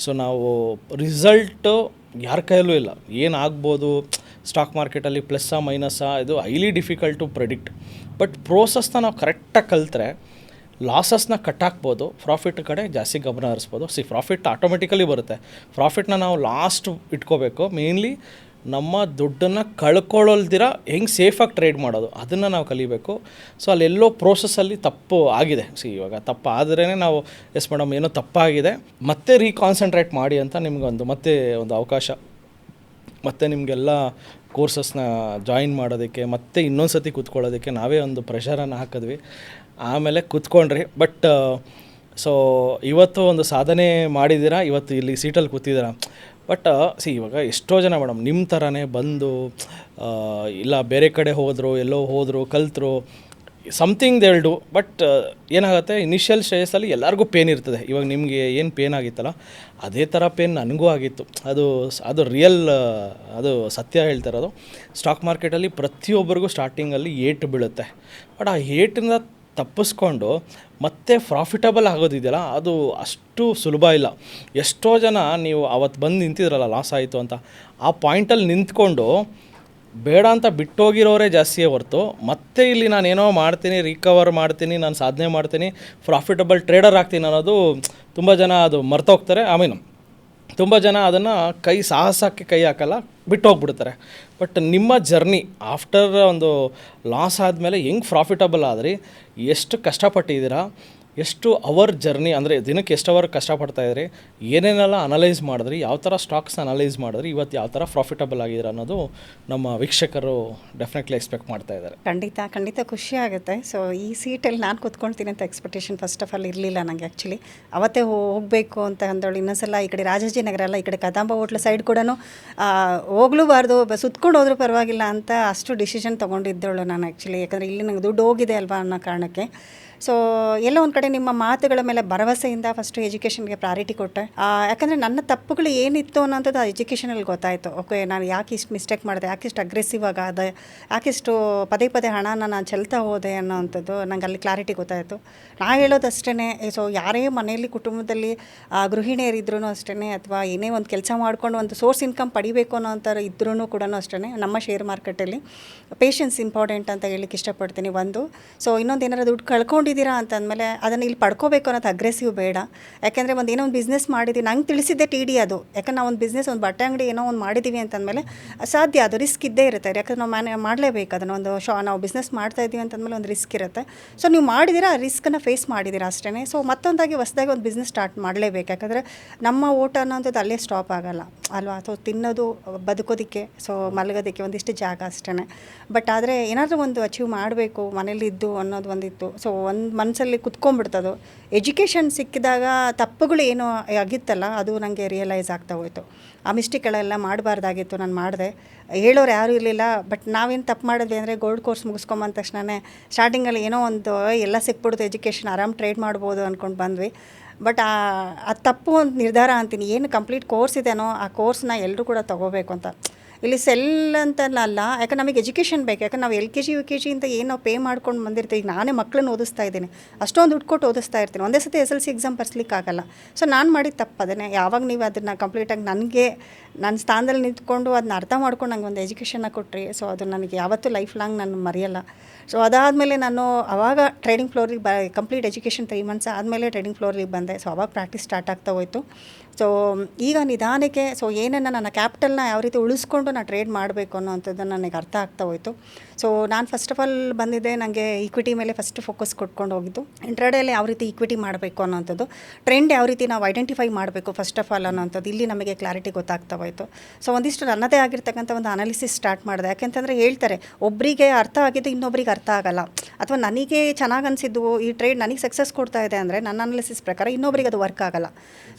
ಸೊ ನಾವು ರಿಸಲ್ಟು ಯಾರ ಕೈಯಲ್ಲೂ ಇಲ್ಲ. ಏನಾಗ್ಬೋದು ಸ್ಟಾಕ್ ಮಾರ್ಕೆಟಲ್ಲಿ ಪ್ಲಸ್ಸಾ ಮೈನಸ್ಸಾ, ಇದು highly difficult to predict. But ಪ್ರೋಸೆಸ್ನ ನಾವು ಕರೆಕ್ಟಾಗಿ ಕಲಿತ್ರೆ ಲಾಸಸ್ನ ಕಟ್ಟಾಕ್ಬೋದು, ಪ್ರಾಫಿಟ್ ಕಡೆ ಜಾಸ್ತಿ ಗಮನ ಹರಿಸ್ಬೋದು. ಪ್ರಾಫಿಟ್ ಆಟೋಮೆಟಿಕಲಿ ಬರುತ್ತೆ. ಪ್ರಾಫಿಟ್ನ ನಾವು ಲಾಸ್ಟ್ ಇಟ್ಕೋಬೇಕು. ಮೇನ್ಲಿ ನಮ್ಮ ದುಡ್ಡನ್ನು ಕಳ್ಕೊಳ್ಳೋಲ್ದಿರ ಹೆಂಗೆ ಸೇಫಾಗಿ ಟ್ರೇಡ್ ಮಾಡೋದು ಅದನ್ನು ನಾವು ಕಲಿಬೇಕು. ಸೊ ಅಲ್ಲೆಲ್ಲೋ ಪ್ರೋಸೆಸ್ಸಲ್ಲಿ ತಪ್ಪು ಆಗಿದೆ. ಇವಾಗ ತಪ್ಪು ಆದ್ರೇ ನಾವು ಎಸ್ ಮೇಡಮ್ ಏನೋ ತಪ್ಪಾಗಿದೆ, ಮತ್ತೆ ರೀಕಾನ್ಸಂಟ್ರೇಟ್ ಮಾಡಿ ಅಂತ ನಿಮ್ಗೊಂದು ಮತ್ತೆ ಒಂದು ಅವಕಾಶ, ಮತ್ತು ನಿಮಗೆಲ್ಲ ಕೋರ್ಸಸ್ನ ಜಾಯಿನ್ ಮಾಡೋದಕ್ಕೆ ಮತ್ತೆ ಇನ್ನೊಂದು ಸತಿ ಕೂತ್ಕೊಳ್ಳೋದಕ್ಕೆ ನಾವೇ ಒಂದು ಪ್ರೆಷರನ್ನು ಹಾಕಿದ್ವಿ. ಆಮೇಲೆ ಕೂತ್ಕೊಂಡ್ರಿ. ಬಟ್ ಸೊ ಇವತ್ತು ಒಂದು ಸಾಧನೆ ಮಾಡಿದ್ದೀರಾ, ಇವತ್ತು ಇಲ್ಲಿ ಸೀಟಲ್ಲಿ ಕೂತಿದ್ದೀರಾ. ಬಟ್ ಇವಾಗ ಎಷ್ಟೋ ಜನ ಮೇಡಮ್ ನಿಮ್ಮ ಥರನೇ ಬಂದು ಇಲ್ಲ ಬೇರೆ ಕಡೆ ಹೋದರು, ಎಲ್ಲೋ ಹೋದರು, ಕಲಿತರು, something they will do. But ಏನಾಗುತ್ತೆ, ಇನಿಷಿಯಲ್ ಸ್ಟೇಜಸಲ್ಲಿ ಎಲ್ಲರಿಗೂ ಪೇನ್ ಇರ್ತದೆ. ಇವಾಗ ನಿಮಗೆ ಏನು ಪೇನ್ ಆಗಿತ್ತಲ್ಲ ಅದೇ ಥರ ಪೇನ್ ನನಗೂ ಆಗಿತ್ತು. ಅದು ರಿಯಲ್, ಅದು ಸತ್ಯ ಹೇಳ್ತಾ ಇರೋದು. ಸ್ಟಾಕ್ ಮಾರ್ಕೆಟಲ್ಲಿ ಪ್ರತಿಯೊಬ್ಬರಿಗೂ ಸ್ಟಾರ್ಟಿಂಗಲ್ಲಿ ಏಟು ಬೀಳುತ್ತೆ. ಬಟ್ ಆ ಏಟಿಂದ ತಪ್ಪಿಸ್ಕೊಂಡು ಮತ್ತೆ ಪ್ರಾಫಿಟಬಲ್ ಆಗೋದಿದೆಯಲ್ಲ, ಅದು ಅಷ್ಟು ಸುಲಭ ಇಲ್ಲ. ಎಷ್ಟೋ ಜನ ನೀವು ಅವತ್ತು ಬಂದು ನಿಂತಿದ್ರಲ್ಲ ಲಾಸ್ ಆಯಿತು ಅಂತ, ಆ ಪಾಯಿಂಟಲ್ಲಿ ನಿಂತ್ಕೊಂಡು ಬೇಡ ಅಂತ ಬಿಟ್ಟೋಗಿರೋರೇ ಜಾಸ್ತಿಯೇ ಹೊರತು ಮತ್ತೆ ಇಲ್ಲಿ ನಾನೇನೋ ಮಾಡ್ತೀನಿ, ರಿಕವರ್ ಮಾಡ್ತೀನಿ, ನಾನು ಸಾಧನೆ ಮಾಡ್ತೀನಿ, ಪ್ರಾಫಿಟಬಲ್ ಟ್ರೇಡರ್ ಆಗ್ತೀನಿ ಅನ್ನೋದು ತುಂಬ ಜನ ಅದು ಮರ್ತೋಗ್ತಾರೆ. ತುಂಬ ಜನ ಅದನ್ನು ಸಾಹಸಕ್ಕೆ ಕೈ ಹಾಕಲ್ಲ, ಬಿಟ್ಟು ಹೋಗ್ಬಿಡ್ತಾರೆ. ಬಟ್ ನಿಮ್ಮ ಜರ್ನಿ ಆಫ್ಟರ್ ಒಂದು ಲಾಸ್ ಆದಮೇಲೆ ಹೆಂಗೆ ಪ್ರಾಫಿಟಬಲ್ ಆದ್ರಿ, ಎಷ್ಟು ಕಷ್ಟಪಟ್ಟಿದ್ದೀರಾ, ಎಷ್ಟು ಅವರ್ ಜರ್ನಿ ಅಂದರೆ ದಿನಕ್ಕೆ ಎಷ್ಟು ಅವರ್ ಕಷ್ಟಪಡ್ತಾಯಿದ್ರಿ, ಏನೇನೆಲ್ಲ ಅನಲೈಸ್ ಮಾಡಿದ್ರಿ, ಯಾವ ಥರ ಸ್ಟಾಕ್ಸ್ ಅನಲೈಸ್ ಮಾಡಿದ್ರಿ, ಇವತ್ತು ಯಾವ ಥರ ಪ್ರಾಫಿಟಬಲ್ ಆಗಿದ್ದೀರಾ ಅನ್ನೋದು ನಮ್ಮ ವೀಕ್ಷಕರು ಡೆಫಿನೆಟ್ಲಿ ಎಕ್ಸ್ಪೆಕ್ಟ್ ಮಾಡ್ತಾಯಿದ್ದಾರೆ. ಖಂಡಿತ ಖುಷಿ ಆಗುತ್ತೆ. ಸೊ ಈ ಸೀಟಲ್ಲಿ ನಾನು ಕೂತ್ಕೊಳ್ತೀನಿ ಅಂತ ಎಕ್ಸ್ಪೆಕ್ಟೇಷನ್ ಫಸ್ಟ್ ಆಫ್ ಆಲ್ ಇರಲಿಲ್ಲ ನನಗೆ. ಆ್ಯಕ್ಚುಲಿ ಅವತ್ತೇ ಹೋಗಬೇಕು ಅಂತ ಅಂದವಳು. ಇನ್ನೊಂದ್ಸಲ ಈ ಕಡೆ ರಾಜಾಜಿನಗರ ಅಲ್ಲ, ಈ ಕಡೆ ಕದಂಬ ಹೋಟ್ಲು ಸೈಡ್ ಕೂಡ ಹೋಗ್ಲೂಬಾರ್ದು, ಸುತ್ಕೊಂಡು ಹೋದ್ರೂ ಪರವಾಗಿಲ್ಲ ಅಂತ ಅಷ್ಟು ಡಿಸಿಷನ್ ತೊಗೊಂಡಿದ್ದವಳು ನಾನು ಆ್ಯಕ್ಚುಲಿ. ಯಾಕಂದರೆ ಇಲ್ಲಿ ನಂಗೆ ದುಡ್ಡು ಹೋಗಿದೆ ಅಲ್ವಾ ಅನ್ನೋ ಕಾರಣಕ್ಕೆ. ಸೊ ಎಲ್ಲ ಒಂದು ಕಡೆ ನಿಮ್ಮ ಮಾತುಗಳ ಮೇಲೆ ಭರವಸೆಯಿಂದ ಫಸ್ಟು ಎಜುಕೇಷನ್ಗೆ ಪ್ರಾರಿಟಿ ಕೊಟ್ಟೆ. ಯಾಕಂದರೆ ನನ್ನ ತಪ್ಪುಗಳು ಏನಿತ್ತು ಅನ್ನೋಂಥದ್ದು ಆ ಎಜುಕೇಷನಲ್ಲಿ ಗೊತ್ತಾಯಿತು. ಓಕೆ, ನಾನು ಯಾಕೆ ಇಷ್ಟು ಮಿಸ್ಟೇಕ್ ಮಾಡಿದೆ, ಯಾಕೆ ಇಷ್ಟು ಅಗ್ರೆಸಿವ್ ಆಗಾದೆ, ಯಾಕಿಷ್ಟು ಪದೇ ಹಣನ ನಾನು ಚೆಲ್ತಾ ಹೋದೆ ಅನ್ನೋವಂಥದ್ದು ನಂಗೆ ಅಲ್ಲಿ ಕ್ಲಾರಿಟಿ ಗೊತ್ತಾಯಿತು. ನಾ ಹೇಳೋದಷ್ಟೇ, ಸೊ ಯಾರೇ ಮನೆಯಲ್ಲಿ ಕುಟುಂಬದಲ್ಲಿ ಗೃಹಿಣಿಯರಿದ್ರೂ ಅಷ್ಟೇ, ಅಥವಾ ಏನೇ ಒಂದು ಕೆಲಸ ಮಾಡ್ಕೊಂಡು ಒಂದು ಸೋರ್ಸ್ ಇನ್ಕಮ್ ಪಡಿಬೇಕು ಅನ್ನೋಂಥವ್ರು ಇದ್ರೂ ಕೂಡ ಅಷ್ಟೇ, ನಮ್ಮ ಶೇರ್ ಮಾರ್ಕೆಟಲ್ಲಿ ಪೇಷನ್ಸ್ ಇಂಪಾರ್ಟೆಂಟ್ ಅಂತ ಹೇಳಲಿಕ್ಕೆ ಇಷ್ಟಪಡ್ತೀನಿ. ಒಂದು, ಸೊ ಇನ್ನೊಂದು ಏನಾರು ದುಡ್ಡು ಕಳ್ಕೊಂಡಿದ್ದೀರಾ ಅಂತಂದಮೇಲೆ ಅದನ್ನು ಇಲ್ಲಿ ಪಡ್ಕೋಬೇಕು ಅನ್ನೋದು ಅಗ್ರೆಸಿವ್ ಬೇಡ. ಯಾಕೆಂದರೆ ಏನೋ ಒಂದು ಬಿಸ್ನೆಸ್ ಮಾಡಿದ್ದೀವಿ, ನಂಗೆ ತಿಳಿಸಿದ್ದೆ ಟಿ ಡಿ ಅದು. ಯಾಕಂದ್ರೆ ನಾವು ಒಂದು ಬಿಸ್ನೆಸ್, ಒಂದು ಬಟ್ಟೆ ಅಂಗಡಿ ಏನೋ ಒಂದು ಮಾಡಿದ್ದೀವಿ ಅಂತಂದಮೇಲೆ ಸಾಧ್ಯ, ಅದು ರಿಸ್ಕ್ ಇದ್ದೇ ಇರುತ್ತೆ. ಯಾಕಂದ್ರೆ ನಾವು ಮಾಡಲೇಬೇಕು ಅದನ್ನು. ನಾವು ಬಿಸ್ನೆಸ್ ಮಾಡ್ತಾ ಇದ್ದೀವಿ ಅಂತಂದಮೇಲೆ ಒಂದು ರಿಸ್ಕ್ ಇರುತ್ತೆ. ಸೊ ನೀವು ಮಾಡಿದ್ದೀರಾ, ಆ ರಿಸ್ಕನ್ನು ಫೇಸ್ ಮಾಡಿದ್ದೀರಾ ಅಷ್ಟೇ. ಸೊ ಮತ್ತೊಂದಾಗಿ ಹೊಸದಾಗಿ ಒಂದು ಬಿಸ್ನೆಸ್ ಸ್ಟಾರ್ಟ್ ಮಾಡಲೇಬೇಕು. ಯಾಕಂದರೆ ನಮ್ಮ ಓಟ ಅನ್ನೋಂಥದ್ದು ಅಲ್ಲೇ ಸ್ಟಾಪ್ ಆಗಲ್ಲ ಅಲ್ವಾ. ಸೊ ತಿನ್ನೋದು, ಬದುಕೋದಕ್ಕೆ, ಸೊ ಮಲಗೋದಕ್ಕೆ ಒಂದಿಷ್ಟು ಜಾಗ ಅಷ್ಟೇ. ಬಟ್ ಆದರೆ ಏನಾದರೂ ಒಂದು ಅಚೀವ್ ಮಾಡಬೇಕು ಮನೇಲಿದ್ದು ಅನ್ನೋದು ಒಂದಿತ್ತು. ಸೊ ಒಂದು ಮನಸ್ಸಲ್ಲಿ ಕುತ್ಕೊಂಡ್ಬಿಡ್ತದು. ಎಜುಕೇಷನ್ ಸಿಕ್ಕಿದಾಗ ತಪ್ಪುಗಳು ಏನು ಆಗಿತ್ತಲ್ಲ ಅದು ನನಗೆ ರಿಯಲೈಸ್ ಆಗ್ತಾ ಹೋಯಿತು. ಆ ಮಿಸ್ಟೇಕ್ಗಳೆಲ್ಲ ಮಾಡಬಾರ್ದಾಗಿತ್ತು, ನಾನು ಮಾಡಿದೆ. ಹೇಳೋರು ಯಾರೂ ಇರಲಿಲ್ಲ. ಬಟ್ ನಾವೇನು ತಪ್ಪು ಮಾಡಿದ್ವಿ ಅಂದರೆ ಗೋಲ್ಡ್ ಕೋರ್ಸ್ ಮುಗಿಸ್ಕೊಂಬಂದ ತಕ್ಷಣವೇ ಸ್ಟಾರ್ಟಿಂಗಲ್ಲಿ ಏನೋ ಒಂದು ಎಲ್ಲ ಸಿಕ್ಬಿಡುತ್ತೆ ಎಜುಕೇಷನ್, ಆರಾಮ್ ಟ್ರೇಡ್ ಮಾಡ್ಬೋದು ಅಂದ್ಕೊಂಡು ಬಂದ್ವಿ. ಬಟ್ ಆ ತಪ್ಪು ಒಂದು ನಿರ್ಧಾರ ಅಂತೀನಿ. ಏನು ಕಂಪ್ಲೀಟ್ ಕೋರ್ಸ್ ಇದೆನೋ ಆ ಕೋರ್ಸ್ನ ಎಲ್ಲರೂ ಕೂಡ ತೊಗೋಬೇಕು ಅಂತ. ಇಲ್ಲಿ ಸೆಲ್ ಅಂತಲ್ಲ, ಯಾಕಂದ್ರೆ ನಮಗೆ ಎಜುಕೇಷನ್ ಬೇಕು. ಯಾಕಂದ್ರೆ ನಾವು L K G U K G ಅಂತ ಏನು ನಾವು ಪೇ ಮಾಡ್ಕೊಂಡು ಬಂದಿರ್ತೀವಿ. ಈಗ ನಾನೇ ಮಕ್ಕಳನ್ನ ಓದಿಸ್ತಾ ಇದ್ದೀನಿ, ಅಷ್ಟೊಂದು ದುಡ್ಡು ಕೊಟ್ಟು ಓದಿಸ್ತಾ ಇರ್ತೀನಿ. ಒಂದೇ ಸತಿ SLC ಎಕ್ಸಾಮ್ ಬರ್ಸ್ಲಿಕ್ಕಾಗಲ್ಲ. ಸೊ ನಾನು ಮಾಡಿದ ತಪ್ಪು ಅದನ್ನೇ. ಯಾವಾಗ ನೀವು ಅದನ್ನು ಕಂಪ್ಲೀಟಾಗಿ ನನಗೆ ನನ್ನ ಸ್ಥಾನದಲ್ಲಿ ನಿಂತ್ಕೊಂಡು ಅದನ್ನ ಅರ್ಥ ಮಾಡ್ಕೊಂಡು ನಂಗೆ ಒಂದು ಎಜುಕೇಷನ್ನ ಕೊಟ್ರಿ. ಸೊ ಅದು ನನಗೆ ಯಾವತ್ತೂ ಲೈಫ್ ಲಾಂಗ್ ನಾನು ಮರೆಯಲ್ಲ. ಸೊ ಅದಾದಮೇಲೆ ನಾನು ಆವಾಗ ಟ್ರೇಡಿಂಗ್ ಫ್ಲೋರಿಗೆ ಕಂಪ್ಲೀಟ್ ಎಜುಕೇಷನ್ 3 ಮಂತ್ಸ್ ಆದಮೇಲೆ ಟ್ರೇಡಿಂಗ್ ಫ್ಲೋರಿಗೆ ಬಂದೆ. ಸೊ ಅವಾಗ ಪ್ರಾಕ್ಟೀಸ್ ಸ್ಟಾರ್ಟ್ ಆಗ್ತಾ ಹೋಯಿತು. ಸೊ ಈಗ ನಿಧಾನಕ್ಕೆ ಸೊ ಏನನ್ನು ನನ್ನ ಕ್ಯಾಪಿಟಲ್ನ ಯಾವ ರೀತಿ ಉಳಿಸ್ಕೊಂಡು ನಾನು ಟ್ರೇಡ್ ಮಾಡಬೇಕು ಅನ್ನೋವಂಥದ್ದು ನನಗೆ ಅರ್ಥ ಆಗ್ತಾ ಹೋಯಿತು. ಸೊ ನಾನು ಫಸ್ಟ್ ಆಫ್ ಆಲ್ ಬಂದಿದ್ದೆ, ನನಗೆ ಈಕ್ವಿಟಿ ಮೇಲೆ ಫಸ್ಟ್ ಫೋಕಸ್ ಕೊಟ್ಕೊಂಡು ಹೋಗಿದ್ದು. ಇಂಟ್ರಾಡೇಲಿ ಯಾವ ರೀತಿ ಈಕ್ವಿಟಿ ಮಾಡಬೇಕು ಅನ್ನೋಂಥದ್ದು, ಟ್ರೆಂಡ್ ಯಾವ ರೀತಿ ನಾವು ಐಡೆಂಟಿಫೈ ಮಾಡಬೇಕು ಫಸ್ಟ್ ಆಫ್ ಆಲ್ ಅನ್ನೋಂಥದ್ದು ಇಲ್ಲಿ ನಮಗೆ ಕ್ಲಾರಿಟಿ ಗೊತ್ತಾಗ್ತಾ ಹೋಯಿತು. ಸೊ ಒಂದಿಷ್ಟು ನನ್ನದೇ ಆಗಿರ್ತಕ್ಕಂಥ ಒಂದು ಅನಾಲಿಸಿಸ್ ಸ್ಟಾರ್ಟ್ ಮಾಡಿದೆ. ಯಾಕೆಂತಂದರೆ ಹೇಳ್ತಾರೆ, ಒಬ್ಬರಿಗೆ ಅರ್ಥ ಆಗಿದ್ದು ಇನ್ನೊಬ್ರಿಗೆ ಅರ್ಥ ಆಗಲ್ಲ. ಅಥವಾ ನನಗೆ ಚೆನ್ನಾಗಿ ಅನಿಸಿದ್ದು ಈ ಟ್ರೇಡ್ ನನಗೆ ಸಕ್ಸಸ್ ಕೊಡ್ತಾ ಇದೆ ಅಂದರೆ ನನ್ನ ಅನಾಲಿಸಿಸ್ ಪ್ರಕಾರ ಇನ್ನೊಬ್ರಿಗೆ ಅದು ವರ್ಕ್ ಆಗಲ್ಲ.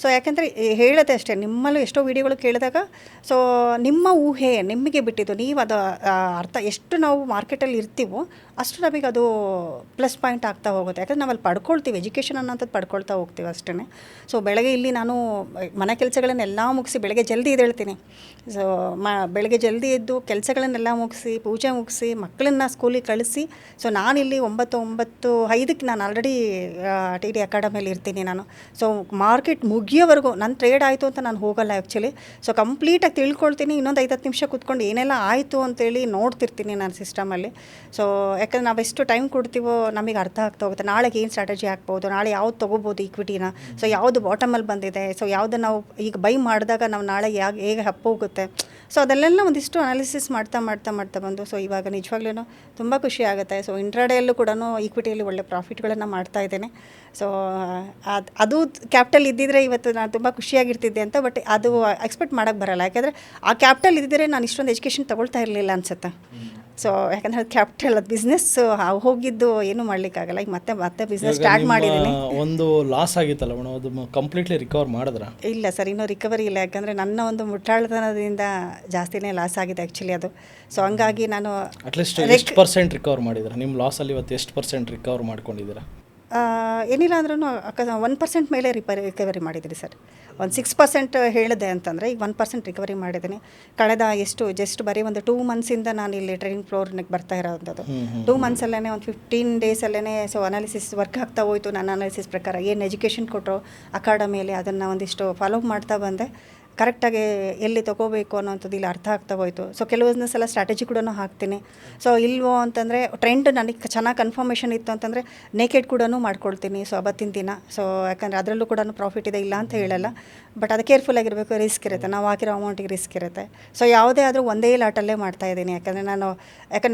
ಸೊ ಯಾಕೆಂದರೆ ಹೇಳೋದೆ ಅಷ್ಟೇ, ನಿಮ್ಮಲ್ಲೂ ಎಷ್ಟೋ ವೀಡಿಯೋಗಳು ಕೇಳಿದಾಗ ಸೊ ನಿಮ್ಮ ಊಹೆ ನಿಮಗೆ ಬಿಟ್ಟಿದ್ದು, ನೀವು ಅದು ಅರ್ಥ ಎಷ್ಟು ನಾವು ಮಾರ್ಕೆಟಲ್ಲಿ ಇರ್ತೀವೋ ಅಷ್ಟು ನಮಗೆ ಅದು ಪ್ಲಸ್ ಪಾಯಿಂಟ್ ಆಗ್ತಾ ಹೋಗುತ್ತೆ. ಯಾಕಂದರೆ ನಾವಲ್ಲಿ ಪಡ್ಕೊಳ್ತೀವಿ, ಎಜುಕೇಷನ್ ಅನ್ನೋಂಥದ್ದು ಪಡ್ಕೊಳ್ತಾ ಹೋಗ್ತೀವಿ ಅಷ್ಟೇ. ಸೊ ಬೆಳಗ್ಗೆ ಇಲ್ಲಿ ನಾನು ಮನೆ ಕೆಲಸಗಳನ್ನೆಲ್ಲ ಮುಗಿಸಿ ಬೆಳಗ್ಗೆ ಜಲ್ದಿ ಎದ್ದೇಳ್ತೀನಿ. ಸೊ ಬೆಳಗ್ಗೆ ಜಲ್ದಿ ಎದ್ದು ಕೆಲಸಗಳನ್ನೆಲ್ಲ ಮುಗಿಸಿ, ಪೂಜೆ ಮುಗಿಸಿ, ಮಕ್ಕಳನ್ನ ಸ್ಕೂಲಿಗೆ ಕಳಿಸಿ, ಸೊ ನಾನಿಲ್ಲಿ 9:05ಕ್ಕೆ ನಾನು ಆಲ್ರೆಡಿ ಟಿ ಡಿ ಅಕಾಡೆಮಿಯಲ್ಲಿ ಇರ್ತೀನಿ ನಾನು. ಸೊ ಮಾರ್ಕೆಟ್ ಮುಗಿಯೋವರೆಗೂ ನನ್ನ ಟ್ರೇಡ್ ಆಯಿತು ಅಂತ ನಾನು ಹೋಗಲ್ಲ ಆ್ಯಕ್ಚುಲಿ. ಸೊ ಕಂಪ್ಲೀಟಾಗಿ ತಿಳ್ಕೊಳ್ತೀನಿ. ಇನ್ನೊಂದು 5-10 ನಿಮಿಷ ಕೂತ್ಕೊಂಡು ಏನೆಲ್ಲ ಆಯಿತು ಅಂತೇಳಿ ನೋಡ್ತಿರ್ತೀನಿ ನಾನು ಸಿಸ್ಟಮಲ್ಲಿ. ಸೊ ಯಾಕಂದರೆ ನಾವು ಎಷ್ಟು ಟೈಮ್ ಕೊಡ್ತೀವೋ ನಮಗೆ ಅರ್ಥ ಆಗ್ತಾ ಹೋಗುತ್ತೆ. ನಾಳೆಗೆ ಏನು ಸ್ಟ್ರಾಟಜಿ ಹಾಕ್ಬೋದು, ನಾಳೆ ಯಾವ್ದು ತೊಗೋಬೋದು ಈಕ್ವಿಟಿನ, ಸೊ ಯಾವುದು ಬಾಟಮಲ್ಲಿ ಬಂದಿದೆ, ಸೊ ಯಾವುದು ನಾವು ಈಗ ಬೈ ಮಾಡಿದಾಗ ನಾವು ನಾಳೆ ಹೇಗೆ ಹೋಗುತ್ತೆ. ಸೊ ಅದಲ್ಲೆಲ್ಲ ಒಂದಿಷ್ಟು ಅನಾಲಿಸಿಸ್ ಮಾಡ್ತಾ ಬಂದು ಸೊ ಇವಾಗ ನಿಜವಾಗ್ಲೂ ತುಂಬ ಖುಷಿ ಆಗುತ್ತೆ. ಸೊ ಇಂಟ್ರಾಡೇಯಲ್ಲೂ ಕೂಡ ಈಕ್ವಿಟಿಯಲ್ಲಿ ಒಳ್ಳೆ ಪ್ರಾಫಿಟ್ಗಳನ್ನು ಮಾಡ್ತಾ ಇದ್ದೇನೆ. ಸೊ ಅದು ಕ್ಯಾಪಿಟಲ್ ಇದ್ದಿದ್ರೆ ಇವತ್ತು ನಾನು ತುಂಬ ಖುಷಿಯಾಗಿರ್ತಿದ್ದೆ ಅಂತ. ಬಟ್ ಅದು ಎಕ್ಸ್ಪೆಕ್ಟ್ ಮಾಡೋಕ್ಕೆ ಬರೋಲ್ಲ. ಯಾಕೆಂದರೆ ಆ ಕ್ಯಾಪಿಟಲ್ ಇದ್ದಿದ್ರೆ ನಾನು ಇಷ್ಟೊಂದು ಎಜುಕೇಷನ್ ತೊಗೊಳ್ತಾ ಇರಲಿಲ್ಲ ಅನಿಸುತ್ತೆ. ಸೊ ಯಾಕಂದರೆ ಅದು ಕ್ಯಾಪಿಟಲ್, ಅದು ಬಿಸ್ನೆಸ್ ಹೋಗಿದ್ದು ಏನೂ ಮಾಡಲಿಕ್ಕಾಗಲ್ಲ. ಈಗ ಮತ್ತೆ ಬಿಸ್ನೆಸ್ ಸ್ಟಾರ್ಟ್ ಮಾಡಿದ್ದೀನಿ. ಒಂದು ಲಾಸ್ ಆಗಿತ್ತಲ್ಲ ಮೇಡಮ್, ಅದು ಕಂಪ್ಲೀಟ್ಲಿ ರಿಕವರ್ ಮಾಡಿದ್ರ? ಇಲ್ಲ ಸರ್, ಇನ್ನೂ ರಿಕವರಿ ಇಲ್ಲ. ಯಾಕಂದರೆ ನನ್ನ ಒಂದು ಮುಟ್ಟಾಳತನದಿಂದ ಜಾಸ್ತಿನೇ ಲಾಸ್ ಆಗಿದೆ ಆ್ಯಕ್ಚುಲಿ ಅದು. ಸೊ ಹಂಗಾಗಿ ನಾನು ಅಟ್ಲೀಸ್ಟ್ ಎಷ್ಟು ಪರ್ಸೆಂಟ್ ರಿಕವರ್ ಮಾಡಿದ್ದೀರಾ? ನಿಮ್ಮ ಲಾಸಲ್ಲಿ ಇವತ್ತು ಎಷ್ಟು ಪರ್ಸೆಂಟ್ ರಿಕವರ್ ಮಾಡ್ಕೊಂಡಿದ್ದೀರಾ? ಏನಿಲ್ಲ ಅಂದ್ರೂ 1% ಮೇಲೆ ರಿಕವರಿ ಮಾಡಿದ್ದೀನಿ ಸರ್. ಒಂದು 6% ಹೇಳಿದೆ ಅಂತಂದರೆ ಈಗ 1% ರಿಕವರಿ ಮಾಡಿದ್ದೀನಿ. ಕಳೆದ ಜಸ್ಟ್ ಬರೀ ಒಂದು 2 ಮಂತ್ಸಿಂದ ನಾನು ಇಲ್ಲಿ ಟ್ರೈನಿಂಗ್ ಫ್ಲೋರ್ನಿಗೆ ಬರ್ತಾ ಇರೋವಂಥದ್ದು. 2 ಮಂತ್ಸಲ್ಲೇ ಒಂದು 15 ಡೇಸಲ್ಲೇ ಸೊ ಅನಾಲಿಸಿಸ್ ವರ್ಕ್ ಆಗ್ತಾ ಹೋಯಿತು. ನನ್ನ ಅನಾಲಿಸಿಸ್ ಪ್ರಕಾರ ಏನು ಎಜುಕೇಷನ್ ಕೊಟ್ಟರು ಅಕಾಡೆಮಿಯಲ್ಲಿ ಅದನ್ನು ಒಂದಿಷ್ಟು ಫಾಲೋ ಮಾಡ್ತಾ ಬಂದೆ. ಕರೆಕ್ಟಾಗಿ ಎಲ್ಲಿ ತೊಗೋಬೇಕು ಅನ್ನೋಂಥದ್ದು ಇಲ್ಲಿ ಅರ್ಥ ಆಗ್ತಾ ಹೋಯಿತು. ಸೊ ಕೆಲವೊಂದು ಸಲ ಸ್ಟ್ರಾಟಜಿ ಕೂಡ ಹಾಕ್ತೀನಿ. ಸೊ ಇಲ್ವೋ ಅಂತಂದರೆ ಟ್ರೆಂಡ್ ನನಗೆ ಚೆನ್ನಾಗಿ ಕನ್ಫರ್ಮೇಷನ್ ಇತ್ತು ಅಂತಂದರೆ ನೇಕೆಡ್ ಕೂಡ ಮಾಡ್ಕೊಳ್ತೀನಿ. ಸೊ ಅವತ್ತಿನ ದಿನ ಸೊ ಯಾಕಂದರೆ ಅದರಲ್ಲೂ ಕೂಡ ಪ್ರಾಫಿಟ್ ಇದೆ, ಇಲ್ಲ ಅಂತ ಹೇಳಲ್ಲ. ಬಟ್ ಅದು ಕೇರ್ಫುಲ್ಲಾಗಿರಬೇಕು, ರಿಸ್ಕ್ ಇರುತ್ತೆ, ನಾವು ಹಾಕಿರೋ ಅಮೌಂಟಿಗೆ ರಿಸ್ಕ್ ಇರುತ್ತೆ. ಸೊ ಯಾವುದೇ ಆದರೂ ಒಂದೇ ಲಾಟಲ್ಲೇ ಮಾಡ್ತಾಯಿದ್ದೀನಿ. ಯಾಕಂದರೆ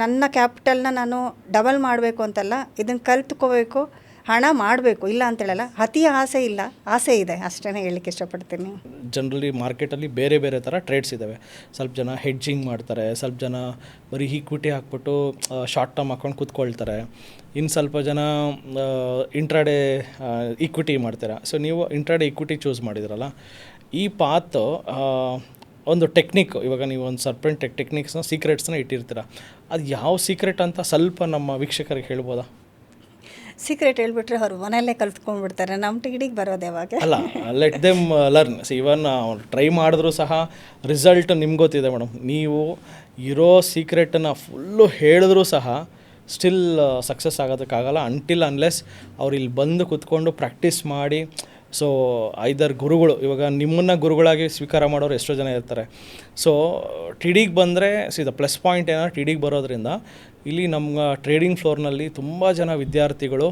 ನನ್ನ ಕ್ಯಾಪಿಟಲ್ನ ನಾನು ಡಬಲ್ ಮಾಡಬೇಕು ಅಂತಲ್ಲ, ಇದನ್ನು ಕಲ್ತ್ಕೋಬೇಕು, ಹಣ ಮಾಡಬೇಕು, ಇಲ್ಲ ಅಂತ ಹೇಳಲ್ಲ. ಅತಿ ಆಸೆ ಇಲ್ಲ, ಆಸೆ ಇದೆ, ಅಷ್ಟೇ ಹೇಳಲಿಕ್ಕೆ ಇಷ್ಟಪಡ್ತೀನಿ. ಜನರಲಿ ಮಾರ್ಕೆಟಲ್ಲಿ ಬೇರೆ ಬೇರೆ ಥರ ಟ್ರೇಡ್ಸ್ ಇದ್ದಾವೆ. ಸ್ವಲ್ಪ ಜನ ಹೆಡ್ಜಿಂಗ್ ಮಾಡ್ತಾರೆ, ಸ್ವಲ್ಪ ಜನ ಬರೀ ಈಕ್ವಿಟಿ ಹಾಕ್ಬಿಟ್ಟು ಶಾರ್ಟ್ ಟರ್ಮ್ ಹಾಕ್ಕೊಂಡು ಕೂತ್ಕೊಳ್ತಾರೆ, ಇನ್ನು ಸ್ವಲ್ಪ ಜನ ಇಂಟ್ರಾಡೇ ಈಕ್ವಿಟಿ ಮಾಡ್ತಾರೆ. ಸೊ ನೀವು ಇಂಟ್ರಾಡೇ ಈಕ್ವಿಟಿ ಚೂಸ್ ಮಾಡಿದ್ರಲ್ಲ, ಈ ಪಾತ್ ಒಂದು ಟೆಕ್ನಿಕ್, ಇವಾಗ ನೀವು ಒಂದು ಸರ್ಪೆಂಟ್ ಟೆಕ್ನಿಕ್ಸ್ನ ಸೀಕ್ರೆಟ್ಸ್ನ ಇಟ್ಟಿರ್ತೀರ, ಅದು ಯಾವ ಸೀಕ್ರೆಟ್ ಅಂತ ಸ್ವಲ್ಪ ನಮ್ಮ ವೀಕ್ಷಕರಿಗೆ ಹೇಳ್ಬೋದಾ? ಸೀಕ್ರೆಟ್ ಹೇಳ್ಬಿಟ್ರೆ ಅವರು ಮನೆಯಲ್ಲೇ ಕಲ್ತ್ಕೊಂಡ್ಬಿಡ್ತಾರೆ, ನಮ್ಮ ಟಿಡಿಗೆ ಬರೋದು ಯಾವಾಗ? ಅಲ್ಲ, ಲೆಟ್ ದೆಮ್ ಲರ್ನ್. ಇವನ್ ಟ್ರೈ ಮಾಡಿದ್ರೂ ಸಹ ರಿಸಲ್ಟ್ ನಿಮ್ಗೆ ಗೊತ್ತಿದೆ ಮೇಡಮ್. ನೀವು ಇರೋ ಸೀಕ್ರೆಟನ್ನು ಫುಲ್ಲು ಹೇಳಿದ್ರೂ ಸಹ ಸ್ಟಿಲ್ ಸಕ್ಸಸ್ ಆಗೋದಕ್ಕಾಗಲ್ಲ ಅಂಟಿಲ್ ಅನ್ಲೆಸ್ ಅವ್ರು ಇಲ್ಲಿ ಬಂದು ಕೂತ್ಕೊಂಡು ಪ್ರಾಕ್ಟೀಸ್ ಮಾಡಿ. ಸೊ ಐದರ್ ಗುರುಗಳು, ಇವಾಗ ನಿಮ್ಮನ್ನು ಗುರುಗಳಾಗಿ ಸ್ವೀಕಾರ ಮಾಡೋರು ಎಷ್ಟೋ ಜನ ಇರ್ತಾರೆ. ಸೊ ಟಿಡಿಗೆ ಬಂದರೆ ದ ಪ್ಲಸ್ ಪಾಯಿಂಟ್ ಏನಾದ್ರು ಟಿಡಿಗೆ ಬರೋದ್ರಿಂದ ಇಲ್ಲಿ ನಮ್ಮ ಟ್ರೇಡಿಂಗ್ ಫ್ಲೋರ್ನಲ್ಲಿ ತುಂಬ ಜನ ವಿದ್ಯಾರ್ಥಿಗಳು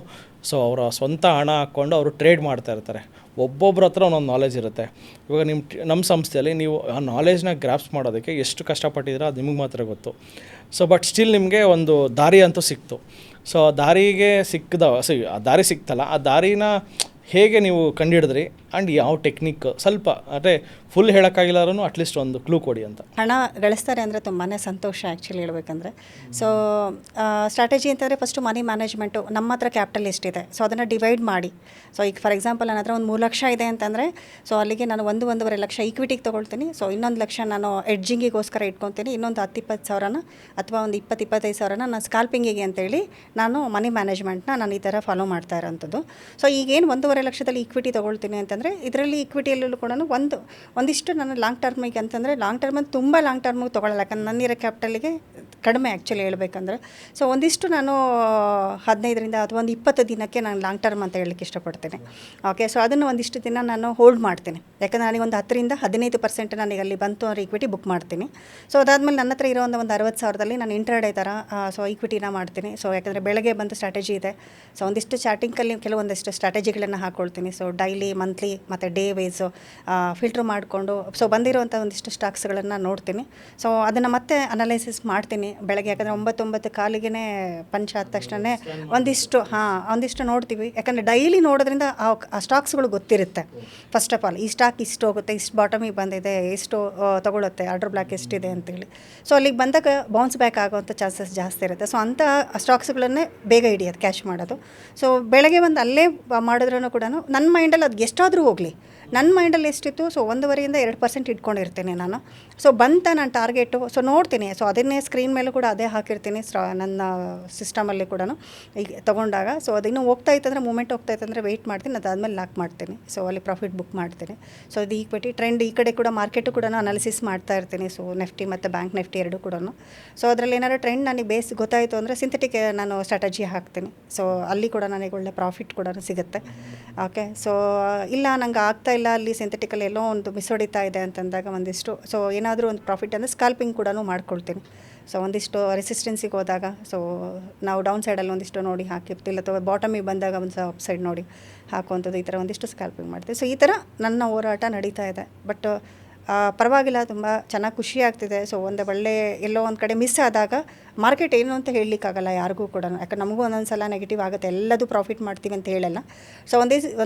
ಸೊ ಅವರ ಸ್ವಂತ ಹಣ ಹಾಕ್ಕೊಂಡು ಅವರು ಟ್ರೇಡ್ ಮಾಡ್ತಾ ಇರ್ತಾರೆ. ಒಬ್ಬೊಬ್ಬರ ಹತ್ರ ಒಂದೊಂದು ನಾಲೆಜ್ ಇರುತ್ತೆ. ಇವಾಗ ನಮ್ಮ ಸಂಸ್ಥೆಯಲ್ಲಿ ನೀವು ಆ ನಾಲೆಜ್ನ ಗ್ರಾಪ್ಸ್ ಮಾಡೋದಕ್ಕೆ ಎಷ್ಟು ಕಷ್ಟಪಟ್ಟಿದ್ದೀರೋ ಅದು ನಿಮಗೆ ಮಾತ್ರ ಗೊತ್ತು. ಸೊ ಬಟ್ ಸ್ಟಿಲ್ ನಿಮಗೆ ಒಂದು ದಾರಿ ಅಂತೂ ಸಿಕ್ತು. ಸೊ ಆ ದಾರಿಗೆ ಆ ದಾರಿ ಸಿಕ್ತಲ್ಲ, ಆ ದಾರಿನ ಹೇಗೆ ನೀವು ಕಂಡುಹಿಡಿದ್ರಿ ಆ್ಯಂಡ್ ಯಾವ ಟೆಕ್ನಿಕ್, ಸ್ವಲ್ಪ ಅಂದರೆ ಫುಲ್ ಹೇಳೋಕ್ಕಾಗಿಲ್ಲಾದ್ರೂ ಅಟ್ಲೀಸ್ಟ್ ಒಂದು ಕ್ಲೂ ಕೊಡಿ ಅಂತ. ಹಣ ಗಳಿಸ್ತಾರೆ ಅಂದರೆ ತುಂಬಾ ಸಂತೋಷ ಆ್ಯಕ್ಚುಲಿ ಹೇಳ್ಬೇಕಂದ್ರೆ. ಸೊ ಸ್ಟ್ರಾಟಜಿ ಅಂತಂದರೆ ಫಸ್ಟು ಮನಿ ಮ್ಯಾನೇಜ್ಮೆಂಟು, ನಮ್ಮ ಹತ್ರ ಕ್ಯಾಪಿಟಲ್ ಎಷ್ಟಿದೆ ಸೊ ಅದನ್ನು ಡಿವೈಡ್ ಮಾಡಿ. ಸೊ ಈಗ ಫಾರ್ ಎಕ್ಸಾಂಪಲ್ ನನ್ನ ಹತ್ರ ಒಂದು 3 ಲಕ್ಷ ಇದೆ ಅಂತಂದರೆ ಸೊ ಅಲ್ಲಿಗೆ ನಾನು 1-1.5 ಲಕ್ಷ ಈಕ್ವಿಟಿಗೆ ತೊಗೊಳ್ತೀನಿ. ಸೊ 1 ಲಕ್ಷ ನಾನು ಎಡ್ಜಿಂಗಿಗೋಸ್ಕರ ಇಟ್ಕೊತೀನಿ. ಇನ್ನೊಂದು 10-20 ಸಾವಿರನ ಅಥವಾ ಒಂದು 20-25 ಸಾವಿರನ ನಾನು ಸ್ಕಾಲ್ಪಿಂಗಿಗೆ ಅಂತೇಳಿ ನಾನು ಮನಿ ಮ್ಯಾನೇಜ್ಮೆಂಟ್ನ ನಾನು ಈ ಥರ ಫಾಲೋ ಮಾಡ್ತಾ ಇರೋಂಥದ್ದು. ಸೊ ಈಗೇನು 1.5 ಲಕ್ಷದಲ್ಲಿ ಈಕ್ವಿಟಿ ತೊಗೊಳ್ತೀನಿ ಅಂತಂದರೆ ಇದರಲ್ಲಿ ಈಕ್ವಿಟಿಯಲ್ಲೂ ಕೂಡ ಒಂದಿಷ್ಟು ನಾನು ಲಾಂಗ್ ಟರ್ಮಿಗೆ ಅಂತಂದರೆ ಲಾಂಗ್ ಟರ್ಮಲ್ಲಿ ತುಂಬ ಲಾಂಗ್ ಟರ್ಮಿಗೆ ತೊಗೊಳ್ಳಲ್ಲ, ಯಾಕಂದ್ರೆ ನನ್ನಿರೋ ಕ್ಯಾಪಿಟಲಿಗೆ ಕಡಿಮೆ ಆ್ಯಕ್ಚುಲಿ ಹೇಳ್ಬೇಕಂದ್ರೆ. ಸೊ ಒಂದಿಷ್ಟು ನಾನು 15ರಿಂದ ಅಥವಾ ಒಂದು 20 ದಿನಕ್ಕೆ ನಾನು ಲಾಂಗ್ ಟರ್ಮ್ ಅಂತ ಹೇಳಲಿಕ್ಕೆ ಇಷ್ಟಪಡ್ತೇನೆ. ಓಕೆ, ಸೊ ಅದನ್ನು ಒಂದಿಷ್ಟು ದಿನ ನಾನು ಹೋಲ್ಡ್ ಮಾಡ್ತೀನಿ. ಯಾಕಂದರೆ ನನಗೆ ಒಂದು 10-15% ನನಗೆ ಅಲ್ಲಿ ಬಂತು ಅಂದರೆ ಈಕ್ವಿಟಿ ಬುಕ್ ಮಾಡ್ತೀನಿ. ಸೊ ಅದಾದಮೇಲೆ ನನ್ನ ಹತ್ರ ಇರೋ ಒಂದು 60,000ದಲ್ಲಿ ನಾನು ಇಂಟ್ರಾಡೇ ಥರ ಸೊ ಈಕ್ವಿಟಿನ ಮಾಡ್ತೀನಿ. ಸೊ ಯಾಕಂದರೆ ಬೆಳಗ್ಗೆ ಬಂದು ಸ್ಟ್ರಾಟಜಿ ಇದೆ. ಸೊ ಒಂದಿಷ್ಟು ಚಾಟಿಂಗಲ್ಲಿ ಕೆಲವೊಂದಿಷ್ಟು ಸ್ಟ್ರಾಟಜಿಗಳನ್ನು ಹಾಕ್ಕೊಳ್ತೀನಿ. ಸೊ ಡೈಲಿ, ಮಂತ್ಲಿ ಮತ್ತು ಡೇ ವೈಸು ಫಿಲ್ಟ್ರ್ ಮಾಡಿಕೊಂಡು ಸೊ ಬಂದಿರೋವಂಥ ಒಂದಿಷ್ಟು ಸ್ಟಾಕ್ಸ್ಗಳನ್ನು ನೋಡ್ತೀನಿ. ಸೊ ಅದನ್ನು ಮತ್ತೆ ಅನಲೈಸಿಸ್ ಮಾಡ್ತೀನಿ ಬೆಳಗ್ಗೆ. ಯಾಕಂದರೆ 9-9 ಪಂಚ ಆದ ತಕ್ಷಣ ಒಂದಿಷ್ಟು ನೋಡ್ತೀವಿ. ಯಾಕಂದರೆ ಡೈಲಿ ನೋಡೋದ್ರಿಂದ ಆ ಸ್ಟಾಕ್ಸ್ಗಳು ಗೊತ್ತಿರುತ್ತೆ. ಫಸ್ಟ್ ಆಫ್ ಆಲ್ ಈ ಸ್ಟಾಕ್ ಇಷ್ಟು ಹೋಗುತ್ತೆ, ಇಷ್ಟು ಬಾಟಮಿಗೆ ಬಂದಿದೆ, ಎಷ್ಟು ತೊಗೊಳುತ್ತೆ, ಆರ್ಡರ್ ಬ್ಲಾಕ್ ಎಷ್ಟಿದೆ ಅಂತೇಳಿ. ಸೊ ಅಲ್ಲಿಗೆ ಬಂದಾಗ ಬೌನ್ಸ್ ಬ್ಯಾಕ್ ಆಗೋವಂಥ ಚಾನ್ಸಸ್ ಜಾಸ್ತಿ ಇರುತ್ತೆ. ಸೊ ಅಂಥ ಸ್ಟಾಕ್ಸ್ಗಳನ್ನೇ ಬೇಗ ಹಿಡಿಯೋದು, ಕ್ಯಾಶ್ ಮಾಡೋದು. ಸೊ ಬೆಳಗ್ಗೆ ಬಂದು ಅಲ್ಲೇ ಮಾಡಿದ್ರೂ ಕೂಡ ನನ್ನ ಮೈಂಡಲ್ಲಿ ಅದು ಎಷ್ಟಾದರೂ ಹೋಗಲಿ, ನನ್ನ ಮೈಂಡಲ್ಲಿ ಎಷ್ಟಿತ್ತು ಸೊ 1.5-2% ಇಟ್ಕೊಂಡಿರ್ತೀನಿ ನಾನು. ಸೊ ಬಂತ ನನ್ನ ಟಾರ್ಗೆಟು ಸೊ ನೋಡ್ತೀನಿ. ಸೊ ಅದನ್ನೇ ಸ್ಕ್ರೀನ್ ಮೇಲೂ ಕೂಡ ಅದೇ ಹಾಕಿರ್ತೀನಿ ನನ್ನ ಸಿಸ್ಟಮಲ್ಲಿ ಕೂಡ ಈಗ ತೊಗೊಂಡಾಗ. ಸೊ ಅದಿನ್ನೂ ಹೋಗ್ತಾ ಇತ್ತಂದರೆ ಮೂಮೆಂಟ್ ಹೋಗ್ತಾ ಇತ್ತಂದರೆ ವೆಯ್ಟ್ ಮಾಡ್ತೀನಿ, ಅದಾದಮೇಲೆ ಲಾಕ್ ಮಾಡ್ತೀನಿ. ಸೊ ಅಲ್ಲಿ ಪ್ರಾಫಿಟ್ ಬುಕ್ ಮಾಡ್ತೀನಿ. ಸೊ ಅದು ಈಕ್ವಿಟಿ ಟ್ರೆಂಡ್ ಈ ಕಡೆ ಕೂಡ ಮಾರ್ಕೆಟು ಕೂಡ ಅನಾಲಿಸಿಸ್ ಮಾಡ್ತಾ ಇರ್ತೀನಿ. ಸೊ ನೆಫ್ಟಿ ಮತ್ತು ಬ್ಯಾಂಕ್ ನಿಫ್ಟಿ ಎರಡೂ ಕೂಡ. ಸೊ ಅದರಲ್ಲಿ ಏನಾದ್ರು ಟ್ರೆಂಡ್ ನನಗೆ ಬೇಸ್ ಗೊತ್ತಾಯಿತು ಅಂದರೆ ಸಿಂಥೆಟಿಕ್ ನಾನು ಸ್ಟ್ರಾಟಜಿ ಹಾಕ್ತೀನಿ. ಸೊ ಅಲ್ಲಿ ಕೂಡ ನನಗೆ ಒಳ್ಳೆ ಪ್ರಾಫಿಟ್ ಕೂಡ ಸಿಗುತ್ತೆ. ಓಕೆ, ಸೊ ಇಲ್ಲ ನಂಗೆ ಆಗ್ತಾ ಇಲ್ಲ, ಅಲ್ಲಿ ಸಿಂಥೆಟಿಕಲ್ಲಿ ಎಲ್ಲೋ ಒಂದು ಮಿಸ್ ಹೊಡಿತಾ ಇದೆ ಅಂತಂದಾಗ ಒಂದಿಷ್ಟು ಸೊ ಏನಾದರೂ ಒಂದು ಪ್ರಾಫಿಟ್ ಅಂದರೆ ಸ್ಕಾಲ್ಪಿಂಗ್ ಕೂಡ ಮಾಡ್ಕೊಳ್ತೀನಿ. ಸೊ ಒಂದಿಷ್ಟು ರೆಸಿಸ್ಟೆನ್ಸಿಗೆ ಹೋದಾಗ ಸೊ ನಾವು ಡೌನ್ ಸೈಡಲ್ಲಿ ಒಂದಿಷ್ಟು ನೋಡಿ ಹಾಕಿರ್ತಿಲ್ಲ, ಅಥವಾ ಬಾಟಮಿಗೆ ಬಂದಾಗ ಒಂದು ಅಪ್ ಸೈಡ್ ನೋಡಿ ಹಾಕುವಂಥದ್ದು, ಈ ಥರ ಒಂದಿಷ್ಟು ಸ್ಕಾಲ್ಪಿಂಗ್ ಮಾಡ್ತೀವಿ. ಸೊ ಈ ಥರ ನನ್ನ ಹೋರಾಟ ನಡೀತಾ ಇದೆ. ಬಟ್ ಪರವಾಗಿಲ್ಲ, ತುಂಬ ಚೆನ್ನಾಗಿ ಖುಷಿ ಆಗ್ತಿದೆ. ಸೊ ಒಂದು ಒಳ್ಳೆ ಎಲ್ಲೋ ಒಂದು ಕಡೆ ಮಿಸ್ ಆದಾಗ ಮಾರ್ಕೆಟ್ ಏನು ಅಂತ ಹೇಳಲಿಕ್ಕಾಗಲ್ಲ ಯಾರಿಗೂ ಕೂಡ. ಯಾಕಂದ್ರೆ ನಮಗೂ ಒಂದೊಂದು ಸಲ ನೆಗೆಟಿವ್ ಆಗುತ್ತೆ, ಎಲ್ಲದೂ ಪ್ರಾಫಿಟ್ ಮಾಡ್ತೀವಿ ಅಂತ ಹೇಳಲ್ಲ. ಸೊ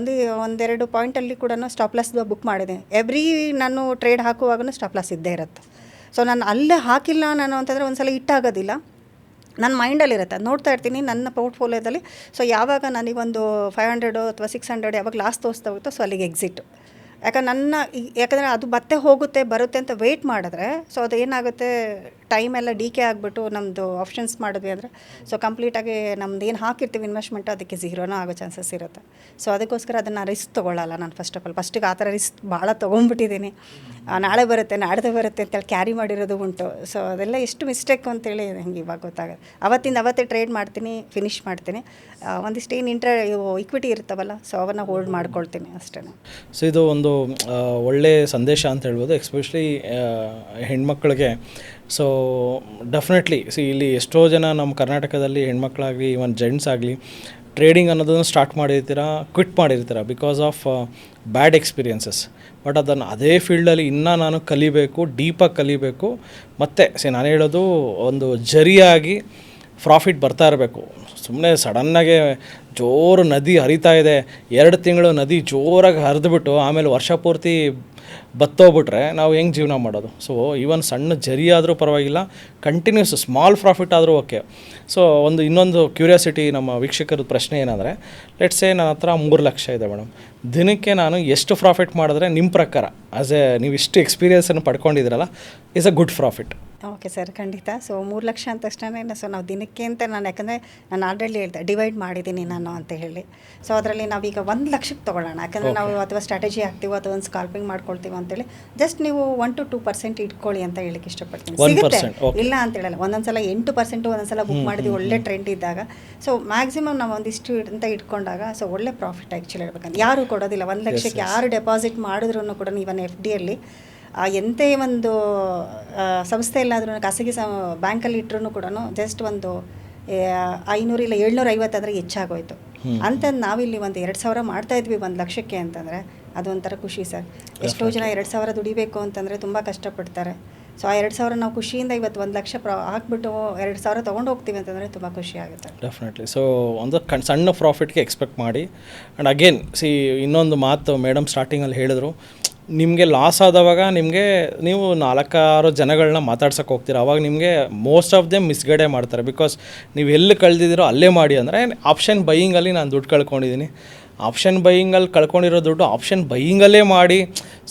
ಒಂದೆರಡು ಪಾಯಿಂಟಲ್ಲಿ ಕೂಡ ಸ್ಟಾಪ್ ಲಾಸ್ ಬುಕ್ ಮಾಡಿದೆ. ನಾನು ಟ್ರೇಡ್ ಹಾಕುವಾಗೂ ಸ್ಟಾಪ್ ಲಾಸ್ ಇದ್ದೇ ಇರುತ್ತೆ. ಸೊ ನಾನು ಅಲ್ಲೇ ಹಾಕಿಲ್ಲ ನಾನು ಅಂತಂದರೆ ಒಂದು ಸಲ ಹಿಟ್ಟಾಗೋದಿಲ್ಲ, ನನ್ನ ಮೈಂಡಲ್ಲಿರುತ್ತೆ, ಅದು ನೋಡ್ತಾ ಇರ್ತೀನಿ ನನ್ನ ಪೋರ್ಟ್ಫೋಲಿಯೋದಲ್ಲಿ. ಸೊ ಯಾವಾಗ ನನಗೊಂದು 500 ಅಥವಾ 600 ಯಾವಾಗ ಲಾಸ್ಟ್ ತೋರಿಸ್ತಾ ಹೋಗುತ್ತೋ ಸೊ ಅಲ್ಲಿಗೆ ಎಕ್ಸಿಟ್. ಯಾಕಂದರೆ ಅದು ಮತ್ತೆ ಹೋಗುತ್ತೆ ಬರುತ್ತೆ ಅಂತ ವೆಯ್ಟ್ ಮಾಡಿದ್ರೆ ಸೊ ಅದು ಏನಾಗುತ್ತೆ, ಟೈಮೆಲ್ಲ ಡಿಕೆ ಆಗಿಬಿಟ್ಟು ನಮ್ಮದು ಆಪ್ಷನ್ಸ್ ಮಾಡಿದ್ವಿ ಅಂದರೆ ಸೊ ಕಂಪ್ಲೀಟಾಗಿ ನಮ್ದು ಏನು ಹಾಕಿರ್ತೀವಿ ಇನ್ವೆಸ್ಟ್ಮೆಂಟು ಅದಕ್ಕೆ ಝೀರೋನೂ ಆಗೋ ಚಾನ್ಸಸ್ ಇರುತ್ತೆ. ಸೊ ಅದಕ್ಕೋಸ್ಕರ ಅದನ್ನು ರಿಸ್ಕ್ ತೊಗೊಳ್ಳಲ್ಲ ನಾನು. ಫಸ್ಟಿಗೆ ಆ ಥರ ರಿಸ್ಕ್ ಭಾಳ ತೊಗೊಂಡ್ಬಿಟ್ಟಿದ್ದೀನಿ. ನಾಳೆ ಬರುತ್ತೆ ನಾಡ್ದು ಬರುತ್ತೆ ಅಂತೇಳಿ ಕ್ಯಾರಿ ಮಾಡಿರೋದು ಉಂಟು. ಸೊ ಅದೆಲ್ಲ ಎಷ್ಟು ಮಿಸ್ಟೇಕು ಅಂತೇಳಿ ನನಗೆ ಇವಾಗ ಗೊತ್ತಾಗುತ್ತೆ. ಅವತ್ತೇ ಟ್ರೇಡ್ ಮಾಡ್ತೀನಿ, ಫಿನಿಷ್ ಮಾಡ್ತೀನಿ. ಒಂದಿಷ್ಟು ಏನು ಇಕ್ವಿಟಿ ಇರ್ತಾವಲ್ಲ ಸೊ ಅವನ್ನು ಹೋಲ್ಡ್ ಮಾಡ್ಕೊಳ್ತೀನಿ ಅಷ್ಟೇ. ಸೊ ಇದು ಒಂದು ಒಳ್ಳೆ ಸಂದೇಶ ಅಂತ ಹೇಳ್ಬೋದು, ಎಸ್ಪೆಷಲಿ ಹೆಣ್ಮಕ್ಳಿಗೆ. ಸೊ ಡೆಫಿನೆಟ್ಲಿ ಇಲ್ಲಿ ಎಷ್ಟೋ ಜನ ನಮ್ಮ ಕರ್ನಾಟಕದಲ್ಲಿ ಹೆಣ್ಮಕ್ಳಾಗಲಿ ಈವನ್ ಜೆಂಟ್ಸ್ ಆಗಲಿ ಟ್ರೇಡಿಂಗ್ ಅನ್ನೋದನ್ನು ಸ್ಟಾರ್ಟ್ ಮಾಡಿರ್ತೀರ, ಕ್ವಿಟ್ ಮಾಡಿರ್ತೀರ because of bad experiences. But ಅದನ್ನು ಅದೇ ಫೀಲ್ಡಲ್ಲಿ ಇನ್ನೂ ನಾನು ಕಲಿಬೇಕು, ಡೀಪಾಗಿ ಕಲಿಬೇಕು. ಮತ್ತು ನಾನು ಹೇಳೋದು ಒಂದು ಜರಿಯಾಗಿ ಪ್ರಾಫಿಟ್ ಬರ್ತಾ ಇರಬೇಕು. ಸುಮ್ಮನೆ ಸಡನ್ನಾಗೆ ಜೋರು ನದಿ ಹರಿತಾ ಇದೆ, 2 ತಿಂಗಳು ನದಿ ಜೋರಾಗಿ ಹರಿದ್ಬಿಟ್ಟು ಆಮೇಲೆ ವರ್ಷ ಪೂರ್ತಿ ಬತ್ತೋಗ್ಬಿಟ್ರೆ ನಾವು ಹೆಂಗೆ ಜೀವನ ಮಾಡೋದು? ಸೊ ಈವನ್ ಸಣ್ಣ ಜರಿ ಆದರೂ ಪರವಾಗಿಲ್ಲ, ಕಂಟಿನ್ಯೂಸ್ ಸ್ಮಾಲ್ ಪ್ರಾಫಿಟ್ ಆದರೂ ಓಕೆ. ಸೊ ಇನ್ನೊಂದು ಕ್ಯೂರಿಯಾಸಿಟಿ ನಮ್ಮ ವೀಕ್ಷಕರ ಪ್ರಶ್ನೆ ಏನಂದರೆ, ಲೆಟ್ಸೇ ನನ್ನ ಹತ್ರ 3 ಲಕ್ಷ ಇದೆ ಮೇಡಮ್, ದಿನಕ್ಕೆ ನಾನು ಎಷ್ಟು ಪ್ರಾಫಿಟ್ ಮಾಡಿದ್ರೆ ನಿಮ್ಮ ಪ್ರಕಾರ ನೀವು ಇಷ್ಟು ಎಕ್ಸ್ಪೀರಿಯನ್ಸನ್ನು ಪಡ್ಕೊಂಡಿದ್ದೀರಲ್ಲ is a good profit? Okay sir, ಖಂಡಿತ. ಸೊ 3 ಲಕ್ಷ ಅಂತ ತಕ್ಷಣ ಸೊ ನಾವು ದಿನಕ್ಕೆ ಅಂತ ಯಾಕಂದರೆ ನಾನು ಆಲ್ರೆಡಿ ಹೇಳ್ದೆ ಡಿವೈಡ್ ಮಾಡಿದ್ದೀನಿ ನಾನು ಅಂತ ಹೇಳಿ. ಸೊ ಅದರಲ್ಲಿ ನಾವೀಗ 1 ಲಕ್ಷಕ್ಕೆ ತೊಗೊಳ್ಳೋಣ, ಯಾಕಂದರೆ ನಾವು ಅಥವಾ ಸ್ಟ್ರಾಟಜಿ ಹಾಕ್ತೀವೋ ಅಥವಾ ಒಂದು ಸ್ಕಾಲ್ಪಿಂಗ್ ಮಾಡ್ಕೊಳ್ತೀವಿ ಅಂತೇಳಿ ಜಸ್ಟ್ ನೀವು 1 to 2% ಇಟ್ಕೊಳ್ಳಿ ಅಂತ ಹೇಳಿಕ್ಕೆ ಇಷ್ಟಪಡ್ತೀನಿ. ಸಿಗುತ್ತೆ, ಇಲ್ಲ ಅಂತ ಹೇಳಲ್ಲ. ಒಂದೊಂದ್ಸಲ 8%, ಒಂದೊಂದ್ಸಲ ಬುಕ್ ಮಾಡಿದ್ವಿ ಒಳ್ಳೆ ಟ್ರೆಂಡ್ ಇದ್ದಾಗ. ಸೊ ಮ್ಯಾಕ್ಸಿಮಮ್ ನಾವು ಒಂದಿಷ್ಟು ಅಂತ ಇಟ್ಕೊಂಡಾಗ ಸೊ ಒಳ್ಳೆ ಪ್ರಾಫಿಟ್ ಆ್ಯಕ್ಚುಲಿ ಹೇಳ್ಬೇಕಂದ್ರೆ ಯಾರೂ ಕೊಡೋದಿಲ್ಲ. 1 ಲಕ್ಷಕ್ಕೆ ಯಾರು ಡೆಪಾಸಿಟ್ ಮಾಡಿದ್ರು ಕೂಡ ಇವನ್ FDಯಲ್ಲಿ ಎಂಥೇ ಒಂದು ಸಂಸ್ಥೆಯಲ್ಲಾದ್ರೂ ಖಾಸಗಿ ಬ್ಯಾಂಕಲ್ಲಿ ಇಟ್ಟರು ಕೂಡ ಜಸ್ಟ್ ಒಂದು 500 ಇಲ್ಲ 750 ಆದರೆ ಹೆಚ್ಚಾಗೋಯ್ತು. ಅಂತಂದು ನಾವಿಲ್ಲಿ ಒಂದು 2,000 ಮಾಡ್ತಾಯಿದ್ವಿ 1 ಲಕ್ಷಕ್ಕೆ ಅಂತಂದರೆ ಅದೊಂಥರ ಖುಷಿ ಸರ್. ಎಷ್ಟೋ ಜನ 2,000 ದುಡಿಬೇಕು ಅಂತಂದರೆ ತುಂಬ ಕಷ್ಟಪಡ್ತಾರೆ. ಸೊ ಆ 2,000 ನಾವು ಖುಷಿಯಿಂದ ಇವತ್ತು 1 ಲಕ್ಷ ಹಾಕ್ಬಿಟ್ಟು 2,000 ತೊಗೊಂಡು ಹೋಗ್ತೀವಿ ಅಂತಂದರೆ ತುಂಬ ಖುಷಿ ಆಗುತ್ತೆ. ಡೆಫಿನೆಟ್ಲಿ. ಸೊ ಒಂದು ಸಣ್ಣ ಪ್ರಾಫಿಟ್ಗೆ ಎಕ್ಸ್ಪೆಕ್ಟ್ ಮಾಡಿ. ಆ್ಯಂಡ್ ಅಗೇನ್ ಇನ್ನೊಂದು ಮಾತು ಮೇಡಮ್ ಸ್ಟಾರ್ಟಿಂಗಲ್ಲಿ ಹೇಳಿದ್ರು, ನಿಮಗೆ ಲಾಸ್ ಆದವಾಗ ನೀವು 4-6 ಜನಗಳನ್ನ ಮಾತಾಡ್ಸೋಕೆ ಹೋಗ್ತೀರ, ಅವಾಗ ನಿಮಗೆ ಮೋಸ್ಟ್ ಆಫ್ ದೆಮ್ ಮಿಸ್ಗೈಡೇ ಮಾಡ್ತಾರೆ. ಬಿಕಾಸ್ ನೀವು ಎಲ್ಲಿ ಕಳೆದಿದ್ದೀರೋ ಅಲ್ಲೇ ಮಾಡಿ ಅಂದರೆ ಆಪ್ಷನ್ ಬೈಯಿಂಗಲ್ಲಿ ನಾನು ದುಡ್ಡು ಕಳ್ಕೊಂಡಿದ್ದೀನಿ. ಆಪ್ಷನ್ ಬೈಯಿಂಗಲ್ಲಿ ಕಳ್ಕೊಂಡಿರೋ ದುಡ್ಡು ಆಪ್ಷನ್ ಬೈಯಿಂಗಲ್ಲೇ ಮಾಡಿ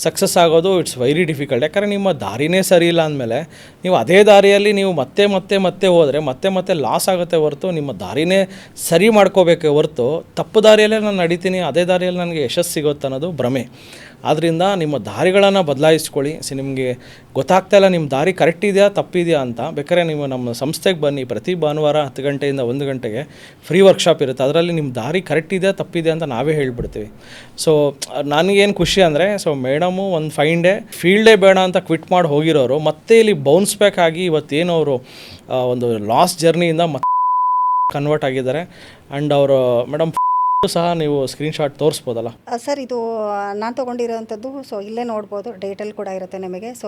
ಸಕ್ಸಸ್ ಆಗೋದು ಇಟ್ಸ್ ವೆರಿ ಡಿಫಿಕಲ್ಟ್. ಯಾಕಂದರೆ ನಿಮ್ಮ ದಾರಿನೇ ಸರಿ ಇಲ್ಲ ಅಂದಮೇಲೆ ನೀವು ಅದೇ ದಾರಿಯಲ್ಲಿ ನೀವು ಮತ್ತೆ ಹೋದರೆ ಮತ್ತೆ ಲಾಸ್ ಆಗುತ್ತೆ ಹೊರತು ನಿಮ್ಮ ದಾರಿನೇ ಸರಿ ಮಾಡ್ಕೋಬೇಕೆ ಹೊರತು ತಪ್ಪು ದಾರಿಯಲ್ಲೇ ನಾನು ನಡೀತೀನಿ ಅದೇ ದಾರಿಯಲ್ಲಿ ನನಗೆ ಯಶಸ್ಸು ಸಿಗುತ್ತೆ ಅನ್ನೋದು ಭ್ರಮೆ. ಆದ್ದರಿಂದ ನಿಮ್ಮ ದಾರಿಗಳನ್ನು ಬದಲಾಯಿಸ್ಕೊಳ್ಳಿ. ನಿಮಗೆ ಗೊತ್ತಾಗ್ತಾಯಿಲ್ಲ ನಿಮ್ಮ ದಾರಿ ಕರೆಕ್ಟ್ ಇದೆಯಾ ತಪ್ಪಿದೆಯಾ ಅಂತ, ಬೇಕಾದ್ರೆ ನೀವು ನಮ್ಮ ಸಂಸ್ಥೆಗೆ ಬನ್ನಿ. ಪ್ರತಿ ಭಾನುವಾರ 10 ಗಂಟೆಯಿಂದ 1 ಗಂಟೆಗೆ ಫ್ರೀ ವರ್ಕ್ಶಾಪ್ ಇರುತ್ತೆ. ಅದರಲ್ಲಿ ನಿಮ್ಮ ದಾರಿ ಕರೆಕ್ಟ್ ಇದೆಯಾ ತಪ್ಪಿದೆ ಅಂತ ನಾವೇ ಹೇಳ್ಬಿಡ್ತೀವಿ. ಸೊ ನನಗೇನು ಖುಷಿ ಅಂದರೆ, ಸೊ ಮೇಡಮು ಒಂದು ಫೈನ್ ಡೇ ಫೀಲ್ಡೇ ಬೇಡ ಅಂತ ಕ್ವಿಟ್ ಮಾಡಿ ಹೋಗಿರೋರು ಮತ್ತೆ ಇಲ್ಲಿ ಬೌನ್ಸ್ ಬ್ಯಾಕ್ ಆಗಿ ಇವತ್ತೇನು ಅವರು ಒಂದು ಲಾಸ್ಟ್ ಜರ್ನಿಯಿಂದ ಮತ್ತೆ ಕನ್ವರ್ಟ್ ಆಗಿದ್ದಾರೆ. ಆ್ಯಂಡ್ ಅವರು ಮೇಡಮ್ ಸಹ ನೀವು ಸ್ಕ್ರೀನ್ಶಾಟ್ ತೋರಿಸ್ಬೋದಲ್ಲ ಸರ್? ಇದು ನಾನು ತೊಗೊಂಡಿರೋವಂಥದ್ದು. ಸೊ ಇಲ್ಲೇ ನೋಡ್ಬೋದು, ಡೇಟಲ್ಲಿ ಕೂಡ ಇರುತ್ತೆ ನಿಮಗೆ. ಸೊ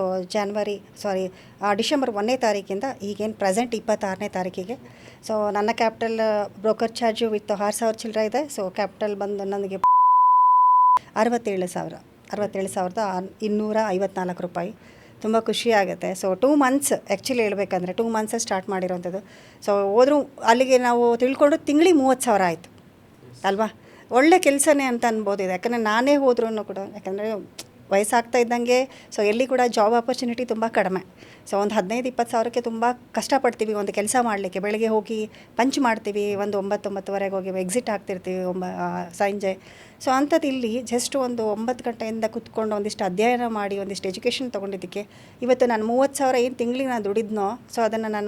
ಡಿಸೆಂಬರ್ 1ನೇ ತಾರೀಕಿಂದ ಈಗೇನು ಪ್ರೆಸೆಂಟ್ 26ನೇ ತಾರೀಕಿಗೆ. ಸೊ ನನ್ನ ಕ್ಯಾಪಿಟಲ್ ಬ್ರೋಕರ್ ಚಾರ್ಜು ವಿತ್ 6,000 ಚಿಲ್ಲರೆ ಇದೆ. ಸೊ ಕ್ಯಾಪಿಟಲ್ ಬಂದು ನನಗೆ 67,254 ರೂಪಾಯಿ. ತುಂಬ ಖುಷಿಯಾಗುತ್ತೆ. ಸೊ 2 ಮಂತ್ಸ್ ಆ್ಯಕ್ಚುಲಿ ಹೇಳ್ಬೇಕಂದ್ರೆ 2 ಮಂತ್ಸ್ ಸ್ಟಾರ್ಟ್ ಮಾಡಿರೋಂಥದ್ದು. ಸೊ ಹೋದರೂ ಅಲ್ಲಿಗೆ ನಾವು ತಿಳ್ಕೊಂಡು ತಿಂಗಳಿಗೆ 30,000 ಆಯಿತು ಅಲ್ವಾ? ಒಳ್ಳೆ ಕೆಲಸನೇ ಅಂತ ಅನ್ಬೋದಿದೆ. ಯಾಕಂದರೆ ನಾನೇ ಹೋದ್ರೂ ಕೂಡ, ಯಾಕಂದರೆ ವಯಸ್ಸಾಗ್ತಾ ಇದ್ದಂಗೆ ಸೊ ಎಲ್ಲಿ ಕೂಡ ಜಾಬ್ ಆಪರ್ಚುನಿಟಿ ತುಂಬ ಕಡಿಮೆ. ಸೊ ಒಂದು 15-20 ಸಾವಿರಕ್ಕೆ ತುಂಬ ಕಷ್ಟಪಡ್ತೀವಿ ಒಂದು ಕೆಲಸ ಮಾಡಲಿಕ್ಕೆ. ಬೆಳಗ್ಗೆ ಹೋಗಿ ಪಂಚ್ ಮಾಡ್ತೀವಿ, ಒಂದು 9-9:30ವರೆಗೆ ಹೋಗಿ ಎಕ್ಸಿಟ್ ಆಗ್ತಿರ್ತೀವಿ ಸಂಜೆ. ಸೊ ಅಂಥದ್ದು ಇಲ್ಲಿ ಜಸ್ಟ್ ಒಂದು 9 ಗಂಟೆಯಿಂದ ಕುತ್ಕೊಂಡು ಒಂದಿಷ್ಟು ಅಧ್ಯಯನ ಮಾಡಿ ಒಂದಿಷ್ಟು ಎಜುಕೇಷನ್ ತೊಗೊಂಡಿದ್ದಕ್ಕೆ ಇವತ್ತು ನಾನು 30,000 ಏನು ತಿಂಗಳಿಗೆ ನಾನು ದುಡಿದ್ನೋ ಸೊ ಅದನ್ನು ನಾನು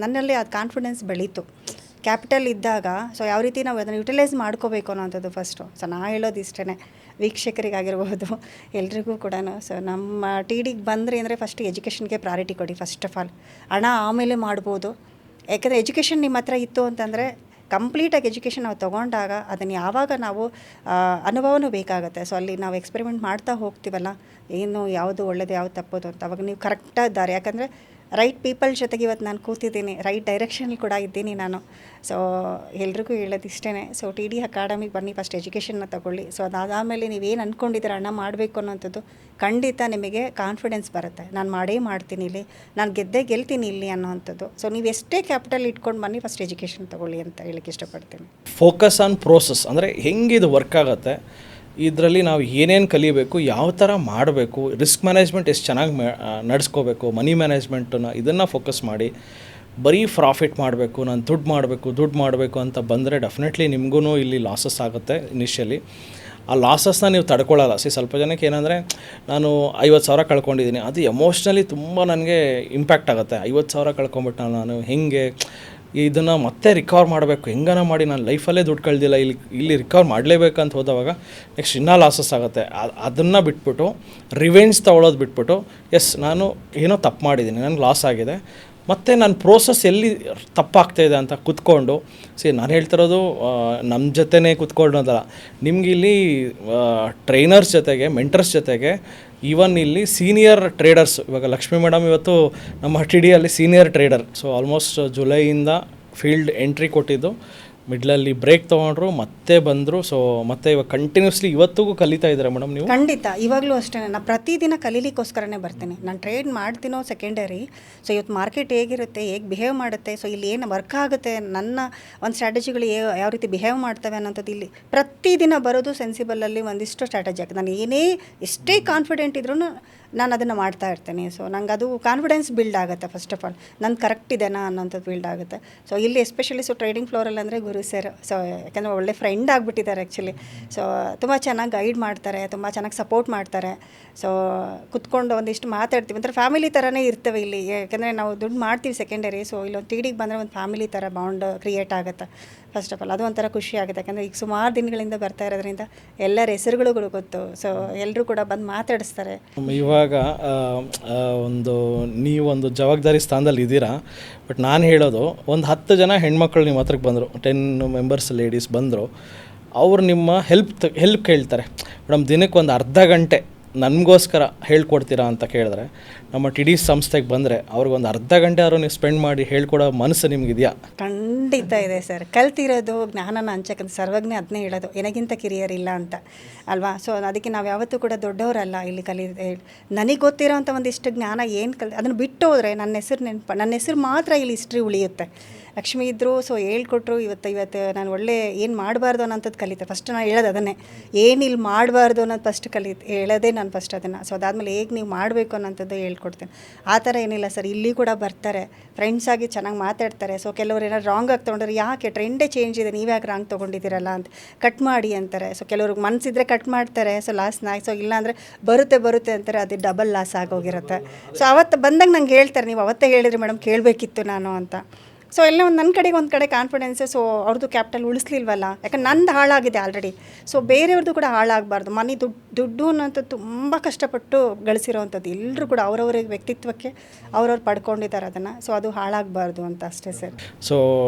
ನನ್ನಲ್ಲಿ ಅದು ಕಾನ್ಫಿಡೆನ್ಸ್ ಬೆಳೀತು. ಕ್ಯಾಪಿಟಲ್ ಇದ್ದಾಗ ಸೊ ಯಾವ ರೀತಿ ನಾವು ಅದನ್ನು ಯುಟಿಲೈಸ್ ಮಾಡ್ಕೋಬೇಕು ಅನ್ನೋಂಥದ್ದು ಫಸ್ಟು. ಸೊ ನಾ ಹೇಳೋದು ಇಷ್ಟೇ, ವೀಕ್ಷಕರಿಗಾಗಿರ್ಬೋದು ಎಲ್ರಿಗೂ ಕೂಡ. ಸೊ ನಮ್ಮ TDಗೆ ಬಂದರೆ ಅಂದರೆ ಫಸ್ಟ್ ಎಜುಕೇಷನ್ಗೆ ಪ್ರಾರಿಟಿ ಕೊಡಿ. ಫಸ್ಟ್ ಆಫ್ ಆಲ್ ಹಣ ಆಮೇಲೆ ಮಾಡ್ಬೋದು. ಯಾಕಂದರೆ ಎಜುಕೇಷನ್ ನಿಮ್ಮ ಹತ್ರ ಇತ್ತು ಅಂತಂದರೆ ಕಂಪ್ಲೀಟಾಗಿ ಎಜುಕೇಷನ್ ನಾವು ತೊಗೊಂಡಾಗ ಅದನ್ನು ಯಾವಾಗ ನಾವು ಅನುಭವನೂ ಬೇಕಾಗುತ್ತೆ. ಸೊ ಅಲ್ಲಿ ನಾವು ಎಕ್ಸ್ಪೆರಿಮೆಂಟ್ ಮಾಡ್ತಾ ಹೋಗ್ತೀವಲ್ಲ, ಏನು ಯಾವುದು ಒಳ್ಳೆಯದು ಯಾವುದು ತಪ್ಪೋದು ಅಂತ, ಅವಾಗ ನೀವು ಕರೆಕ್ಟಾಗಿ ದಾರಿ. ಯಾಕಂದರೆ ರೈಟ್ ಪೀಪಲ್ ಜೊತೆಗೆ ಇವತ್ತು ನಾನು ಕೂತಿದ್ದೀನಿ, ರೈಟ್ ಡೈರೆಕ್ಷನಲ್ಲಿ ಕೂಡ ಇದ್ದೀನಿ ನಾನು. ಸೊ ಎಲ್ರಿಗೂ ಹೇಳೋದು ಇಷ್ಟೇ. ಸೊ ಟಿ ಡಿ ಅಕಾಡೆಮಿಗೆ ಬನ್ನಿ, ಫಸ್ಟ್ ಎಜುಕೇಷನ್ನ ತೊಗೊಳ್ಳಿ. ಸೊ ಅದಾದಮೇಲೆ ನೀವೇನು ಅಂದ್ಕೊಂಡಿದ್ದೀರ ಅಣ್ಣ ಮಾಡಬೇಕು ಅನ್ನೋಂಥದ್ದು ಖಂಡಿತ ನಿಮಗೆ ಕಾನ್ಫಿಡೆನ್ಸ್ ಬರುತ್ತೆ. ನಾನು ಮಾಡೇ ಮಾಡ್ತೀನಿ ಇಲ್ಲಿ, ನಾನು ಗೆಲ್ತೀನಿ ಇಲ್ಲಿ ಅನ್ನೋವಂಥದ್ದು. ಸೊ ನೀವು ಎಷ್ಟೇ ಕ್ಯಾಪಿಟಲ್ ಇಟ್ಕೊಂಡು ಬನ್ನಿ, ಫಸ್ಟ್ ಎಜುಕೇಷನ್ ತೊಗೊಳ್ಳಿ ಅಂತ ಹೇಳಕ್ಕೆ ಇಷ್ಟಪಡ್ತೀನಿ. ಫೋಕಸ್ ಆನ್ ಪ್ರೋಸೆಸ್ ಅಂದರೆ ಹೆಂಗಿದು ವರ್ಕ್ ಆಗುತ್ತೆ, ಇದರಲ್ಲಿ ನಾವು ಏನೇನು ಕಲಿಬೇಕು, ಯಾವ ಥರ ಮಾಡಬೇಕು, ರಿಸ್ಕ್ ಮ್ಯಾನೇಜ್ಮೆಂಟ್ ಎಷ್ಟು ಚೆನ್ನಾಗಿ ನಡೆಸ್ಕೋಬೇಕು, ಮನಿ ಮ್ಯಾನೇಜ್ಮೆಂಟನ್ನು ಇದನ್ನು ಫೋಕಸ್ ಮಾಡಿ. ಬರೀ ಪ್ರಾಫಿಟ್ ಮಾಡಬೇಕು, ನಾನು ದುಡ್ಡು ಮಾಡಬೇಕು ಅಂತ ಬಂದರೆ ಡೆಫಿನೆಟ್ಲಿ ನಿಮಗೂ ಇಲ್ಲಿ ಲಾಸಸ್ ಆಗುತ್ತೆ ಇನಿಷಿಯಲಿ. ಆ ಲಾಸಸ್ನ ನೀವು ತಡ್ಕೊಳ್ಳಲ್ಲ. ಸ್ವಲ್ಪ ಜನಕ್ಕೆ ಏನಂದರೆ ನಾನು 50,000 ಕಳ್ಕೊಂಡಿದ್ದೀನಿ, ಅದು ಎಮೋಷ್ನಲಿ ತುಂಬ ನನಗೆ ಇಂಪ್ಯಾಕ್ಟ್ ಆಗುತ್ತೆ. 50,000 ಕಳ್ಕೊಂಬಿಟ್ಟು ನಾನು ಹೆಂಗೆ ಇದನ್ನು ಮತ್ತೆ ರಿಕವರ್ ಮಾಡಬೇಕು, ಹೆಂಗನ ಮಾಡಿ ನಾನು ಲೈಫಲ್ಲೇ ದುಡ್ಡು ಕಳ್ದಿಲ್ಲ, ಇಲ್ಲಿ ರಿಕವರ್ ಮಾಡಲೇಬೇಕಂತ ಹೋದವಾಗ ನೆಕ್ಸ್ಟ್ ಇನ್ನೂ ಲಾಸಸ್ ಆಗುತ್ತೆ. ಅದನ್ನು ಬಿಟ್ಬಿಟ್ಟು ರಿವೆಂಜ್ ತೊಗೊಳೋದು ಬಿಟ್ಬಿಟ್ಟು, ಎಸ್ ನಾನು ಏನೋ ತಪ್ಪು ಮಾಡಿದ್ದೀನಿ, ನನಗೆ ಲಾಸ್ ಆಗಿದೆ, ಮತ್ತು ನನ್ನ ಪ್ರೋಸೆಸ್ ಎಲ್ಲಿ ತಪ್ಪಾಗ್ತಾಯಿದೆ ಅಂತ ಕೂತ್ಕೊಂಡು ನಾನು ಹೇಳ್ತಿರೋದು ನಮ್ಮ ಜೊತೆನೇ ಕೂತ್ಕೊಳ್ಳೋದಲ್ಲ, ನಿಮ್ಗೆ ಇಲ್ಲಿ ಟ್ರೈನರ್ಸ್ ಜೊತೆಗೆ, ಮೆಂಟರ್ಸ್ ಜೊತೆಗೆ, ಈವನ್ ಇಲ್ಲಿ ಸೀನಿಯರ್ ಟ್ರೇಡರ್ಸ್, ಇವಾಗ ಲಕ್ಷ್ಮೀ ಮೇಡಮ್ ಇವತ್ತು ನಮ್ಮ ಟಿ ಡಿಯಲ್ಲಿ ಸೀನಿಯರ್ ಟ್ರೇಡರ್. ಸೊ ಆಲ್ಮೋಸ್ಟ್ ಜುಲೈಯಿಂದ ಫೀಲ್ಡ್ ಎಂಟ್ರಿ ಕೊಟ್ಟಿದ್ದು, ಮಿಡ್ಲಲ್ಲಿ ಬ್ರೇಕ್ ತೊಗೊಂಡ್ರು, ಮತ್ತೆ ಬಂದರು. ಸೊ ಮತ್ತೆ ಇವಾಗ ಕಂಟಿನ್ಯೂಸ್ಲಿ ಇವತ್ತಿಗೂ ಕಲಿತಾ ಇದ್ದಾರೆ ಮೇಡಮ್ ನೀವು? ಖಂಡಿತ, ಇವಾಗಲೂ ಅಷ್ಟೇ. ನಾನು ಪ್ರತಿದಿನ ಕಲೀಲಿಕ್ಕೋಸ್ಕರನೇ ಬರ್ತೀನಿ. ನಾನು ಟ್ರೇಡ್ ಮಾಡ್ತೀನೋ ಸೆಕೆಂಡರಿ. ಸೊ ಇವತ್ತು ಮಾರ್ಕೆಟ್ ಹೇಗಿರುತ್ತೆ, ಹೇಗೆ ಬಿಹೇವ್ ಮಾಡುತ್ತೆ, ಸೊ ಇಲ್ಲಿ ಏನು ವರ್ಕ್ ಆಗುತ್ತೆ, ನನ್ನ ಒಂದು ಸ್ಟ್ರಾಟಜಿಗಳು ಯಾವ ರೀತಿ ಬಿಹೇವ್ ಮಾಡ್ತವೆ ಅನ್ನೋಂಥದ್ದು ಇಲ್ಲಿ ಪ್ರತಿದಿನ ಬರೋದು ಸೆನ್ಸಿಬಲಲ್ಲಿ ಒಂದಿಷ್ಟು ಸ್ಟ್ರಾಟಜಿ ಆಗುತ್ತೆ. ನಾನು ಎಷ್ಟೇ ಕಾನ್ಫಿಡೆಂಟ್ ಇದ್ರೂ ನಾನು ಅದನ್ನು ಮಾಡ್ತಾ ಇರ್ತೀನಿ. ಸೊ ನಂಗೆ ಅದು ಕಾನ್ಫಿಡೆನ್ಸ್ ಬಿಲ್ಡ್ ಆಗುತ್ತೆ. ಫಸ್ಟ್ ಆಫ್ ಆಲ್ ನಾನು ಕರೆಕ್ಟ್ ಇದೆನಾ ಅನ್ನೋಂಥದ್ದು ಬಿಲ್ಡ್ ಆಗುತ್ತೆ. ಸೊ ಇಲ್ಲಿ ಎಸ್ಪೆಷಲಿ ಸೊ ಟ್ರೇಡಿಂಗ್ ಫ್ಲೋರಲ್ಲಿ ಅಂದರೆ ಗುರು ಸರ್, ಸೊ ಯಾಕಂದರೆ ಒಳ್ಳೆ ಫ್ರೆಂಡ್ ಆಗಿಬಿಟ್ಟಿದ್ದಾರೆ ಆ್ಯಕ್ಚುಲಿ. ಸೊ ತುಂಬ ಚೆನ್ನಾಗಿ ಗೈಡ್ ಮಾಡ್ತಾರೆ, ತುಂಬ ಚೆನ್ನಾಗಿ ಸಪೋರ್ಟ್ ಮಾಡ್ತಾರೆ. ಸೊ ಕುತ್ಕೊಂಡು ಒಂದಿಷ್ಟು ಮಾತಾಡ್ತೀವಿ, ಒಂಥರ ಫ್ಯಾಮಿಲಿ ಥರನೇ ಇರ್ತವೆ ಇಲ್ಲಿ. ಯಾಕೆಂದರೆ ನಾವು ದುಡ್ಡು ಮಾಡ್ತೀವಿ ಸೆಕೆಂಡರಿ. ಸೊ ಇಲ್ಲೊಂದು ಟಿ ಡಿಗೆ ಬಂದರೆ ಒಂದು ಫ್ಯಾಮಿಲಿ ಥರ ಬಾಂಡ್ ಕ್ರಿಯೇಟ್ ಆಗುತ್ತೆ. ಫಸ್ಟ್ ಆಫ್ ಆಲ್ ಅದು ಒಂಥರ ಖುಷಿ ಆಗುತ್ತೆ. ಯಾಕಂದರೆ ಈಗ ಸುಮಾರು ದಿನಗಳಿಂದ ಬರ್ತಾ ಇರೋದ್ರಿಂದ ಎಲ್ಲರ ಹೆಸರುಗಳು ಗೊತ್ತು. ಸೊ ಎಲ್ಲರೂ ಕೂಡ ಬಂದು ಮಾತಾಡಿಸ್ತಾರೆ. ಇವಾಗ ನೀವೊಂದು ಜವಾಬ್ದಾರಿ ಸ್ಥಾನದಲ್ಲಿ ಇದ್ದೀರಾ. ಬಟ್ ನಾನು ಹೇಳೋದು, ಒಂದು 10 ಜನ ಹೆಣ್ಮಕ್ಳು ನಿಮ್ಮ ಹತ್ರಕ್ಕೆ ಬಂದರು, 10 ಮೆಂಬರ್ಸ್ ಲೇಡೀಸ್ ಬಂದರು, ಅವ್ರು ನಿಮ್ಮ ಹೆಲ್ಪ್ ಕೇಳ್ತಾರೆ, ಮೇಡಮ್ ದಿನಕ್ಕೆ ಒಂದು ಅರ್ಧ ಗಂಟೆ ನನಗೋಸ್ಕರ ಹೇಳ್ಕೊಡ್ತೀರಾ ಅಂತ ಕೇಳಿದ್ರೆ, ನಮ್ಮ ಟಿ ಡಿ ಸಂಸ್ಥೆಗೆ ಬಂದರೆ ಅವ್ರಿಗೊಂದು ಅರ್ಧ ಗಂಟೆ ಆದರೂ ನೀವು ಸ್ಪೆಂಡ್ ಮಾಡಿ ಹೇಳ್ಕೊಡೋ ಮನಸ್ಸು ನಿಮಗಿದೆಯಾ? ಖಂಡಿತ ಇದೆ ಸರ್. ಕಲ್ತಿರೋದು ಜ್ಞಾನನ ಹಂಚಕ್ಕಂತ ಸರ್ವಜ್ಞ ಅದನ್ನೇ ಹೇಳೋದು, ನನಗಿಂತ ಕಿರಿಯರಿಲ್ಲ ಅಂತ ಅಲ್ವಾ. ಸೊ ಅದಕ್ಕೆ ನಾವು ಯಾವತ್ತೂ ಕೂಡ ದೊಡ್ಡವರಲ್ಲ. ಇಲ್ಲಿ ನನಗೆ ಗೊತ್ತಿರೋಂಥ ಒಂದಿಷ್ಟು ಜ್ಞಾನ ಏನು ಅದನ್ನು ಬಿಟ್ಟು ಹೋದರೆ ನನ್ನ ಹೆಸರು ಮಾತ್ರ ಇಲ್ಲಿ ಹಿಸ್ಟ್ರಿ ಉಳಿಯುತ್ತೆ. ಲಕ್ಷ್ಮಿ ಇದ್ದರು, ಸೊ ಹೇಳ್ಕೊಟ್ರು. ಇವತ್ತು ನಾನು ಒಳ್ಳೆ ಏನು ಮಾಡಬಾರ್ದು ಅನ್ನೋಂಥದ್ದು ಕಲಿತೆ. ಫಸ್ಟ್ ನಾನು ಹೇಳೋದು ಅದನ್ನೇ, ಏನಿಲ್ಲಿ ಮಾಡಬಾರ್ದು ಅನ್ನೋದು ಫಸ್ಟ್ ಹೇಳೋದೇ ನಾನು ಫಸ್ಟ್ ಅದನ್ನು. ಸೊ ಅದಾದಮೇಲೆ ಹೇಗೆ ನೀವು ಮಾಡಬೇಕು ಅನ್ನೋಂಥದ್ದು ಹೇಳ್ಕೊಡ್ತೇನೆ. ಆ ಥರ ಏನಿಲ್ಲ ಸರ್, ಇಲ್ಲಿ ಕೂಡ ಬರ್ತಾರೆ, ಫ್ರೆಂಡ್ಸ್ ಆಗಿ ಚೆನ್ನಾಗಿ ಮಾತಾಡ್ತಾರೆ. ಸೊ ಕೆಲವರು ಏನಾದ್ರು ರಾಂಗ್ ಆಗಿ ತೊಗೊಂಡ್ರೆ, ಯಾಕೆ ಟ್ರೆಂಡೇ ಚೇಂಜ್ ಇದೆ, ನೀವು ಯಾಕೆ ರಾಂಗ್ ತೊಗೊಂಡಿದ್ದೀರಲ್ಲ ಅಂತ ಕಟ್ ಮಾಡಿ ಅಂತಾರೆ. ಸೊ ಕೆಲವ್ರಿಗೆ ಮನಸ್ಸಿದ್ರೆ ಕಟ್ ಮಾಡ್ತಾರೆ. ಸೊ ಲಾಸ್ನ ಸೊ ಇಲ್ಲಾಂದರೆ ಬರುತ್ತೆ ಅಂತಾರೆ, ಅದು ಡಬಲ್ ಲಾಸ್ ಆಗೋಗಿರುತ್ತೆ. ಸೊ ಅವತ್ತು ಬಂದಾಗ ನಂಗೆ ಹೇಳ್ತಾರೆ, ನೀವು ಅವತ್ತೇ ಹೇಳಿದ್ರಿ ಮೇಡಮ್, ಕೇಳಬೇಕಿತ್ತು ನಾನು ಅಂತ. ಸೊ ಎಲ್ಲ ನನ್ನ ಕಡೆಗೆ ಒಂದು ಕಡೆ ಕಾನ್ಫಿಡೆನ್ಸು. ಸೊ ಅವ್ರದ್ದು ಕ್ಯಾಪಿಟಲ್ ಉಳಿಸ್ಲಿಲ್ವಲ್ಲ, ಯಾಕಂದ್ರೆ ನಂದು ಹಾಳಾಗಿದೆ ಆಲ್ರೆಡಿ. ಸೊ ಬೇರೆಯವ್ರದ್ದು ಕೂಡ ಹಾಳಾಗಬಾರ್ದು. ದುಡ್ಡು ಅನ್ನೋಂಥದ್ದು ತುಂಬ ಕಷ್ಟಪಟ್ಟು ಗಳಿಸಿರೋವಂಥದ್ದು. ಎಲ್ಲರೂ ಕೂಡ ಅವ್ರವ್ರ ವ್ಯಕ್ತಿತ್ವಕ್ಕೆ ಅವ್ರವ್ರು ಪಡ್ಕೊಂಡಿದ್ದಾರೆ ಅದನ್ನು. ಸೊ ಅದು ಹಾಳಾಗಬಾರ್ದು ಅಂತ ಅಷ್ಟೇ ಸರ್. ಸೊ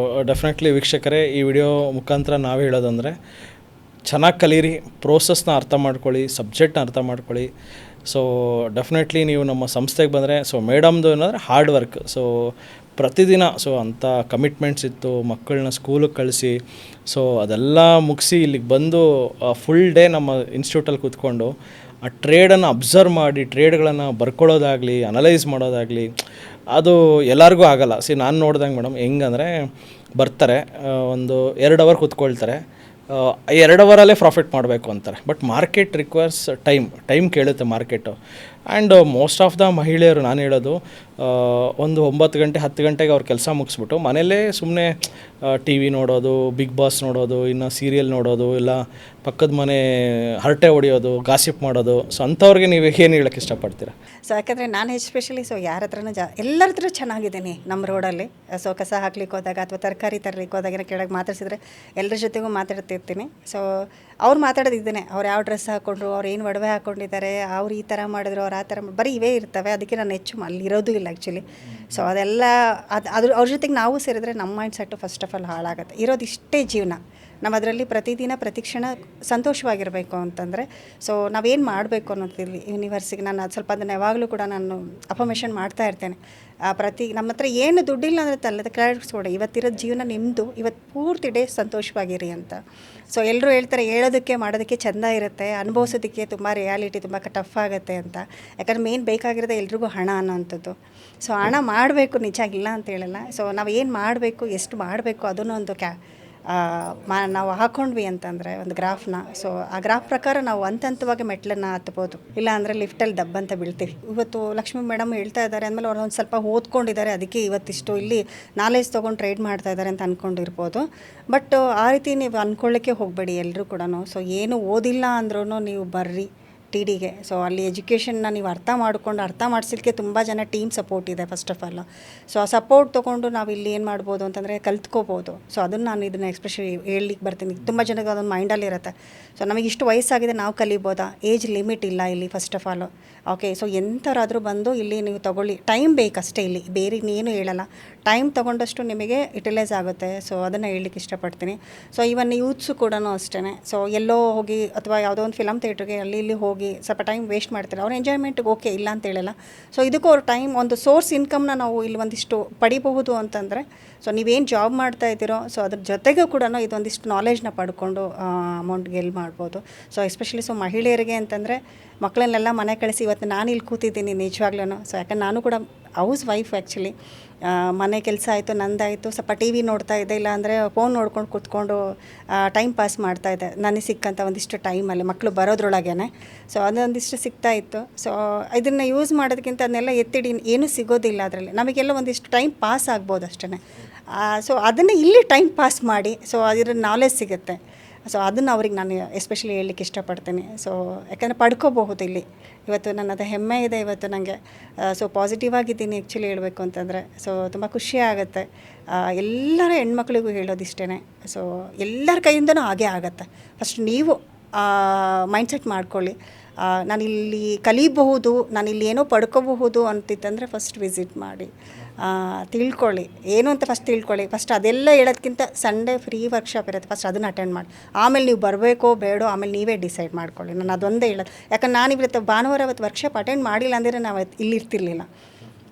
ಡೆಫಿನೆಟ್ಲಿ ವೀಕ್ಷಕರೇ, ಈ ವಿಡಿಯೋ ಮುಖಾಂತರ ನಾವು ಹೇಳೋದಂದರೆ, ಚೆನ್ನಾಗಿ ಕಲೀರಿ, ಪ್ರೋಸೆಸ್ನ ಅರ್ಥ ಮಾಡ್ಕೊಳ್ಳಿ, ಸಬ್ಜೆಕ್ಟ್ನ ಅರ್ಥ ಮಾಡ್ಕೊಳ್ಳಿ. ಸೊ ಡೆಫಿನೆಟ್ಲಿ ನೀವು ನಮ್ಮ ಸಂಸ್ಥೆಗೆ ಬಂದರೆ, ಸೊ ಮೇಡಮ್ದು ಏನಂದರೆ ಹಾರ್ಡ್ ವರ್ಕ್. ಸೊ ಪ್ರತಿದಿನ ಸೊ ಅಂಥ ಕಮಿಟ್ಮೆಂಟ್ಸ್ ಇತ್ತು, ಮಕ್ಕಳನ್ನ ಸ್ಕೂಲಿಗೆ ಕಳಿಸಿ, ಸೊ ಅದೆಲ್ಲ ಮುಗಿಸಿ ಇಲ್ಲಿಗೆ ಬಂದು ಫುಲ್ ಡೇ ನಮ್ಮ ಇನ್ಸ್ಟಿಟ್ಯೂಟಲ್ಲಿ ಕೂತ್ಕೊಂಡು ಆ ಟ್ರೇಡನ್ನು ಅಬ್ಸರ್ವ್ ಮಾಡಿ, ಟ್ರೇಡ್ಗಳನ್ನು ಬರ್ಕೊಳ್ಳೋದಾಗಲಿ, ಅನಲೈಸ್ ಮಾಡೋದಾಗಲಿ, ಅದು ಎಲ್ಲರಿಗೂ ಆಗಲ್ಲ. ನಾನು ನೋಡ್ದಂಗೆ ಮೇಡಮ್ ಹೆಂಗಂದರೆ, ಬರ್ತಾರೆ, ಒಂದು 2 ಅವರ್ ಕೂತ್ಕೊಳ್ತಾರೆ, 2 ಅವರಲ್ಲೇ ಪ್ರಾಫಿಟ್ ಮಾಡಬೇಕು ಅಂತಾರೆ. ಬಟ್ ಮಾರ್ಕೆಟ್ ರಿಕ್ವೈರ್ಸ್ ಟೈಮ್ ಕೇಳುತ್ತೆ market. And most of the ಮಹಿಳೆಯರು, ನಾನು ಹೇಳೋದು, ಒಂದು 9 ಗಂಟೆ 10 ಗಂಟೆಗೆ ಅವ್ರ ಕೆಲಸ ಮುಗಿಸ್ಬಿಟ್ಟು ಮನೆಯಲ್ಲೇ ಸುಮ್ಮನೆ ಟಿ ವಿ ನೋಡೋದು, ಬಿಗ್ ಬಾಸ್ ನೋಡೋದು, ಇನ್ನು ಸೀರಿಯಲ್ ನೋಡೋದು, ಇಲ್ಲ ಪಕ್ಕದ ಮನೆ ಹರಟೆ ಹೊಡೆಯೋದು, ಗಾಸಿಪ್ ಮಾಡೋದು. ಸೊ ಅಂಥವ್ರಿಗೆ ನೀವು ಏನು ಹೇಳೋಕ್ಕೆ ಇಷ್ಟಪಡ್ತೀರಾ? ಸೊ ಯಾಕಂದರೆ ನಾನು ಎಸ್ಪೆಷಲಿ ಸೊ ಯಾರ ಹತ್ರನೂ ಎಲ್ಲರ ಹತ್ರ ಚೆನ್ನಾಗಿದ್ದೀನಿ ನಮ್ಮ ರೋಡಲ್ಲಿ. ಸೊ ಕಸ ಹಾಕ್ಲಿಕ್ಕೆ ಹೋದಾಗ ಅಥವಾ ತರಕಾರಿ ತರಲಿಕ್ಕೆ ಹೋದಾಗ ಏನೋ ಕೆಳಗೆ ಮಾತಾಡ್ಸಿದ್ರೆ ಎಲ್ಲರ ಜೊತೆಗೂ ಮಾತಾಡ್ತಿರ್ತೀನಿ. ಸೊ ಅವ್ರು ಮಾತಾಡೋದಿದ್ದೇನೆ, ಅವ್ರು ಯಾವ ಡ್ರೆಸ್ ಹಾಕ್ಕೊಂಡ್ರು, ಅವ್ರು ಏನು ಒಡವೆ ಹಾಕ್ಕೊಂಡಿದ್ದಾರೆ, ಅವ್ರು ಈ ಥರ ಮಾಡಿದ್ರು, ಅವ್ರು ಆ ಥರ ಬರೀ ಇವೇ ಇರ್ತವೆ. ಅದಕ್ಕೆ ನಾನು ಹೆಚ್ಚು ಅಲ್ಲಿರೋದು ಇಲ್ಲ ಆ್ಯಕ್ಚುಲಿ. ಸೊ ಅದೆಲ್ಲ ಅವ್ರ ಜೊತೆಗೆ ನಾವು ಸೇರಿದ್ರೆ ನಮ್ಮ mind set first of all ಹಾಳಾಗುತ್ತೆ. ಇರೋದು ಇಷ್ಟೇ ಜೀವನ, ನಾವು ಅದರಲ್ಲಿ ಪ್ರತಿದಿನ ಪ್ರತಿಕ್ಷಣ ಸಂತೋಷವಾಗಿರಬೇಕು ಅಂತಂದರೆ ಸೊ ನಾವೇನು ಮಾಡಬೇಕು ಅನ್ನೋದಿರಲಿ ಯೂನಿವರ್ಸಿಗೆ ನಾನು ಅದು ಸ್ವಲ್ಪ ಅದನ್ನು ಯಾವಾಗಲೂ ಕೂಡ ನಾನು ಅಫರ್ಮೇಷನ್ ಮಾಡ್ತಾ ಇರ್ತೇನೆ. ನಮ್ಮ ಹತ್ರ ಏನು ದುಡ್ಡಿಲ್ಲ ಅಂದರೆ ತಲ್ಲದ ಕ್ರೆಡಿಟ್ಸ್ ಕೊಡಿ, ಇವತ್ತಿರೋ ಜೀವನ ನಿಮ್ಮದು, ಇವತ್ತು ಪೂರ್ತಿ ಡೇ ಸಂತೋಷವಾಗಿರಿ ಅಂತ. ಸೊ ಎಲ್ಲರೂ ಹೇಳ್ತಾರೆ ಹೇಳೋದಕ್ಕೆ ಮಾಡೋದಕ್ಕೆ ಚೆಂದ ಇರುತ್ತೆ, ಅನುಭವಿಸೋದಕ್ಕೆ ತುಂಬ ರಿಯಾಲಿಟಿ ತುಂಬ ಟಫ್ ಆಗುತ್ತೆ ಅಂತ. ಯಾಕಂದ್ರೆ ಮೇನ್ ಬೇಕಾಗಿರೋದು ಎಲ್ರಿಗೂ ಹಣ ಅನ್ನೋಂಥದ್ದು. ಸೊ ಹಣ ಮಾಡಬೇಕು, ನಿಜ ಇಲ್ಲ ಅಂತ ಹೇಳಲ್ಲ. ಸೊ ನಾವು ಏನು ಮಾಡಬೇಕು, ಎಷ್ಟು ಮಾಡಬೇಕು ಅದನ್ನೂ ಒಂದು ನಾವು ಹಾಕ್ಕೊಂಡ್ವಿ ಅಂತಂದರೆ ಒಂದು ಗ್ರಾಫ್ನ, ಸೊ ಆ ಗ್ರಾಫ್ ಪ್ರಕಾರ ನಾವು ಹಂತವಾಗಿ ಮೆಟ್ಲನ್ನು ಹತ್ಬೋದು, ಇಲ್ಲ ಅಂದರೆ ಲಿಫ್ಟಲ್ಲಿ ದಬ್ಬಂತ ಬೀಳ್ತೀವಿ. ಇವತ್ತು ಲಕ್ಷ್ಮೀ ಮೇಡಮ್ ಹೇಳ್ತಾ ಇದ್ದಾರೆ ಅಂದಮೇಲೆ ಅವ್ರು ಒಂದು ಸ್ವಲ್ಪ ಓದ್ಕೊಂಡಿದ್ದಾರೆ, ಅದಕ್ಕೆ ಇವತ್ತಿಷ್ಟು ಇಲ್ಲಿ ನಾಲೆಜ್ ತೊಗೊಂಡು ಟ್ರೇಡ್ ಮಾಡ್ತಾ ಇದ್ದಾರೆ ಅಂತ ಅಂದ್ಕೊಂಡಿರ್ಬೋದು. ಬಟ್ ಆ ರೀತಿ ನೀವು ಅಂದ್ಕೊಳ್ಳೋಕ್ಕೆ ಹೋಗಬೇಡಿ ಎಲ್ಲರೂ ಕೂಡ. ಸೊ ಏನು ಓದಿಲ್ಲ ಅಂದ್ರೂ ನೀವು ಬರ್ರಿ TDಗೆ. ಸೊ ಅಲ್ಲಿ ಎಜುಕೇಷನ್ನ ನೀವು ಅರ್ಥ ಮಾಡಿಸಲಿಕ್ಕೆ ತುಂಬ ಜನ ಟೀಮ್ ಸಪೋರ್ಟ್ ಇದೆ ಫಸ್ಟ್ ಆಫ್ ಆಲ್. ಸೊ ಆ ಸಪೋರ್ಟ್ ತೊಗೊಂಡು ನಾವು ಇಲ್ಲಿ ಏನು ಮಾಡ್ಬೋದು ಅಂತಂದರೆ ಕಲ್ತ್ಕೋಬೋದು. ಸೊ ಅದನ್ನು ನಾನು ಇದನ್ನು ಎಕ್ಸ್ಪ್ರೆಷಲಿ ಹೇಳಲಿಕ್ಕೆ ಬರ್ತೀನಿ. ತುಂಬ ಜನಕ್ಕೆ ಅದೊಂದು ಮೈಂಡಲ್ಲಿರುತ್ತೆ, ಸೊ ನಮಗೆ ಇಷ್ಟು ವಯಸ್ಸಾಗಿದೆ ನಾವು ಕಲಿಬೋದಾ, ಏಜ್ ಲಿಮಿಟ್ ಇಲ್ಲ ಇಲ್ಲಿ first of all. Okay, so ಎಂಥರಾದರೂ ಬಂದು ಇಲ್ಲಿ ನೀವು ತೊಗೊಳ್ಳಿ, ಟೈಮ್ ಬೇಕಷ್ಟೇ, ಇಲ್ಲಿ ಬೇರೆ ಇನ್ನೇನು ಹೇಳಲ್ಲ, ಟೈಮ್ ತೊಗೊಂಡಷ್ಟು ನಿಮಗೆ ಯುಟಿಲೈಸ್ ಆಗುತ್ತೆ. ಸೊ ಅದನ್ನು ಹೇಳಲಿಕ್ಕೆ ಇಷ್ಟಪಡ್ತೀನಿ. ಸೊ ಇವನ್ ಯೂತ್ಸು ಕೂಡ ಅಷ್ಟೇ, ಸೊ ಎಲ್ಲೋ ಹೋಗಿ ಅಥವಾ ಯಾವುದೋ ಒಂದು ಫಿಲಮ್ ಥಿಯೇಟ್ರಿಗೆ ಅಲ್ಲಿ ಇಲ್ಲಿ ಹೋಗಿ ಸ್ವಲ್ಪ ಟೈಮ್ ವೇಸ್ಟ್ ಮಾಡ್ತಾರೆ. ಅವ್ರ ಎಂಜಾಯ್ಮೆಂಟ್ಗೆ ಓಕೆ ಇಲ್ಲ ಅಂತ ಹೇಳಲ್ಲ. ಸೊ ಇದಕ್ಕೂ ಅವ್ರ ಟೈಮ್ ಒಂದು ಸೋರ್ಸ್ ಇನ್ಕಮ್ನ ನಾವು ಇಲ್ಲಿ ಒಂದಿಷ್ಟು ಪಡಿಬಹುದು ಅಂತಂದರೆ, ಸೊ ನೀವೇನು ಜಾಬ್ ಮಾಡ್ತಾ ಇದ್ದೀರೋ ಸೊ ಅದ್ರ ಜೊತೆಗೂ ಕೂಡ ಇದೊಂದಿಷ್ಟು ನಾಲೆಜ್ನ ಪಡ್ಕೊಂಡು ಅಮೌಂಟ್ ಗೆಲ್ ಮಾಡ್ಬೋದು. ಸೊ ಎಸ್ಪೆಷಲಿ ಸೊ ಮಹಿಳೆಯರಿಗೆ ಅಂತಂದರೆ ಮಕ್ಕಳನ್ನೆಲ್ಲ ಮನೆ ಕಳಿಸಿ ಇವತ್ತು ನಾನು ಇಲ್ಲಿ ಕೂತಿದ್ದೀನಿ ನಿಜವಾಗ್ಲೂ. ಸೊ ಯಾಕಂದ್ರೆ ನಾನು ಕೂಡ ಹೌಸ್ ವೈಫ್ ಆ್ಯಕ್ಚುಲಿ. ಮನೆ ಕೆಲಸ ಆಯಿತು, ನಂದಾಯಿತು, ಸ್ವಲ್ಪ TV ನೋಡ್ತಾ ಇದ್ದೆ, ಇಲ್ಲ ಅಂದರೆ ಫೋನ್ ನೋಡ್ಕೊಂಡು ಕೂತ್ಕೊಂಡು ಟೈಮ್ ಪಾಸ್ ಮಾಡ್ತಾಯಿದ್ದೆ ನನಗೆ ಸಿಕ್ಕಂಥ ಒಂದಿಷ್ಟು ಟೈಮಲ್ಲಿ, ಮಕ್ಕಳು ಬರೋದ್ರೊಳಗೇ. ಸೊ ಅದೊಂದಿಷ್ಟು ಸಿಗ್ತಾಯಿತ್ತು. ಸೊ ಇದನ್ನು ಯೂಸ್ ಮಾಡೋದಕ್ಕಿಂತ ಅದನ್ನೆಲ್ಲ ಎತ್ತಿಡಿ ಏನೂ ಸಿಗೋದಿಲ್ಲ ಅದರಲ್ಲಿ, ನಮಗೆಲ್ಲ ಒಂದಿಷ್ಟು ಟೈಮ್ ಪಾಸ್ ಆಗ್ಬೋದು ಅಷ್ಟೇ. ಸೊ ಅದನ್ನು ಇಲ್ಲಿ ಟೈಮ್ ಪಾಸ್ ಮಾಡಿ, ಸೊ ಅದರ ನಾಲೆಜ್ ಸಿಗುತ್ತೆ. ಸೊ ಅದನ್ನು ಅವ್ರಿಗೆ ನಾನು ಎಸ್ಪೆಷಲಿ ಹೇಳಲಿಕ್ಕೆ ಇಷ್ಟಪಡ್ತೀನಿ. ಸೊ ಯಾಕಂದರೆ ಪಡ್ಕೋಬಹುದು ಇಲ್ಲಿ. ಇವತ್ತು ನನ್ನದು ಹೆಮ್ಮೆ ಇದೆ ಇವತ್ತು ನನಗೆ. ಸೊ ಪಾಸಿಟಿವ್ ಆಗಿದ್ದೀನಿ ಆ್ಯಕ್ಚುಲಿ ಹೇಳಬೇಕು ಅಂತಂದರೆ. ಸೊ ತುಂಬ ಖುಷಿ ಆಗುತ್ತೆ. ಎಲ್ಲರ ಹೆಣ್ಮಕ್ಳಿಗೂ ಹೇಳೋದಿಷ್ಟೇ, ಸೊ ಎಲ್ಲರ ಕೈಯಿಂದನೂ ಹಾಗೇ ಆಗುತ್ತೆ. ಫಸ್ಟ್ ನೀವು ಮೈಂಡ್ಸೆಟ್ ಮಾಡ್ಕೊಳ್ಳಿ, ನಾನಿಲ್ಲಿ ಕಲಿಬಹುದು, ನಾನಿಲ್ಲಿ ಏನೋ ಪಡ್ಕೋಬಹುದು ಅಂತಿತ್ತಂದರೆ ಫಸ್ಟ್ ವಿಸಿಟ್ ಮಾಡಿ, ತಿಳ್ಕೊಳ್ಳಿ ಏನು ಅಂತ ಫಸ್ಟ್ ತಿಳ್ಕೊಳ್ಳಿ. ಫಸ್ಟ್ ಅದೆಲ್ಲ ಹೇಳೋದಕ್ಕಿಂತ ಸಂಡೇ ಫ್ರೀ ವರ್ಕ್ಶಾಪ್ ಇರುತ್ತೆ, ಫಸ್ಟ್ ಅದನ್ನು ಅಟೆಂಡ್ ಮಾಡಿ, ಆಮೇಲೆ ನೀವು ಬರಬೇಕೋ ಬೇಡೋ ಆಮೇಲೆ ನೀವೇ ಡಿಸೈಡ್ ಮಾಡ್ಕೊಳ್ಳಿ. ನಾನು ಅದೊಂದೇ ಹೇಳೋದು. ಯಾಕಂದ್ರೆ ನಾನು ಇವತ್ತು ಭಾನುವಾರ ಅವತ್ತು ವರ್ಕ್ಶಾಪ್ ಅಟೆಂಡ್ ಮಾಡಿಲ್ಲ ಅಂದರೆ ನಾವು ಇಲ್ಲಿರ್ತಿರ್ಲಿಲ್ಲ.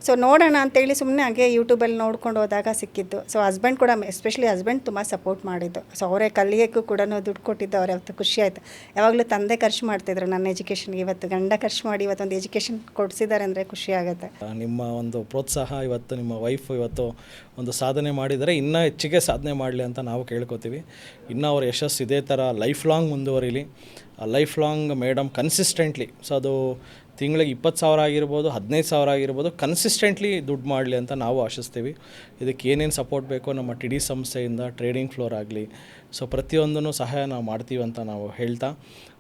ಸೊ ನೋಡೋಣ ಅಂತೇಳಿ ಸುಮ್ಮನೆ ಹಾಗೆ ಯೂಟ್ಯೂಬಲ್ಲಿ ನೋಡ್ಕೊಂಡು ಹೋದಾಗ ಸಿಕ್ಕಿದ್ದು. ಸೊ ಹಸ್ಬೆಂಡ್ ಕೂಡ ಎಸ್ಪೆಷಲಿ ಹಸ್ಬೆಂಡ್ ತುಂಬ ಸಪೋರ್ಟ್ ಮಾಡಿದ್ದು. ಸೊ ಅವರೇ ಕಲಿಯೋಕ್ಕೂ ಕೂಡ ದುಡ್ಡು ಕೊಟ್ಟಿದ್ದು, ಅವ್ರು ಯಾವತ್ತು ಖುಷಿ ಆಯಿತು. ಯಾವಾಗಲೂ ತಂದೆ ಖರ್ಚು ಮಾಡ್ತಿದ್ರು ನನ್ನ ಎಜುಕೇಷನ್ಗೆ, ಇವತ್ತು ಗಂಡ ಖರ್ಚು ಮಾಡಿ ಇವತ್ತೊಂದು ಎಜುಕೇಷನ್ ಕೊಡಿಸಿದ್ದಾರೆ ಅಂದರೆ ಖುಷಿ ಆಗುತ್ತೆ. ನಿಮ್ಮ ಒಂದು ಪ್ರೋತ್ಸಾಹ ಇವತ್ತು ನಿಮ್ಮ ವೈಫ್ ಇವತ್ತು ಒಂದು ಸಾಧನೆ ಮಾಡಿದರೆ ಇನ್ನೂ ಹೆಚ್ಚಿಗೆ ಸಾಧನೆ ಮಾಡಲಿ ಅಂತ ನಾವು ಕೇಳ್ಕೊತೀವಿ. ಇನ್ನೂ ಅವ್ರ ಯಶಸ್ಸು ಇದೇ ಥರ ಲೈಫ್ ಲಾಂಗ್ ಮುಂದುವರಿಲಿ. Life long madam consistently, so ಅದು ತಿಂಗಳಿಗೆ 20,000 ಆಗಿರ್ಬೋದು, 15,000 ಆಗಿರ್ಬೋದು, ಕನ್ಸಿಸ್ಟೆಂಟ್ಲಿ ದುಡ್ಡು ಮಾಡಲಿ ಅಂತ ನಾವು ಆಶಿಸ್ತೀವಿ. ಇದಕ್ಕೆ ಏನೇನು ಸಪೋರ್ಟ್ ಬೇಕೋ ನಮ್ಮ TD ಸಂಸ್ಥೆಯಿಂದ, ಟ್ರೇಡಿಂಗ್ ಫ್ಲೋರ್ ಆಗಲಿ, ಸೊ ಪ್ರತಿಯೊಂದೂ ಸಹಾಯ ನಾವು ಮಾಡ್ತೀವಿ ಅಂತ ನಾವು ಹೇಳ್ತಾ,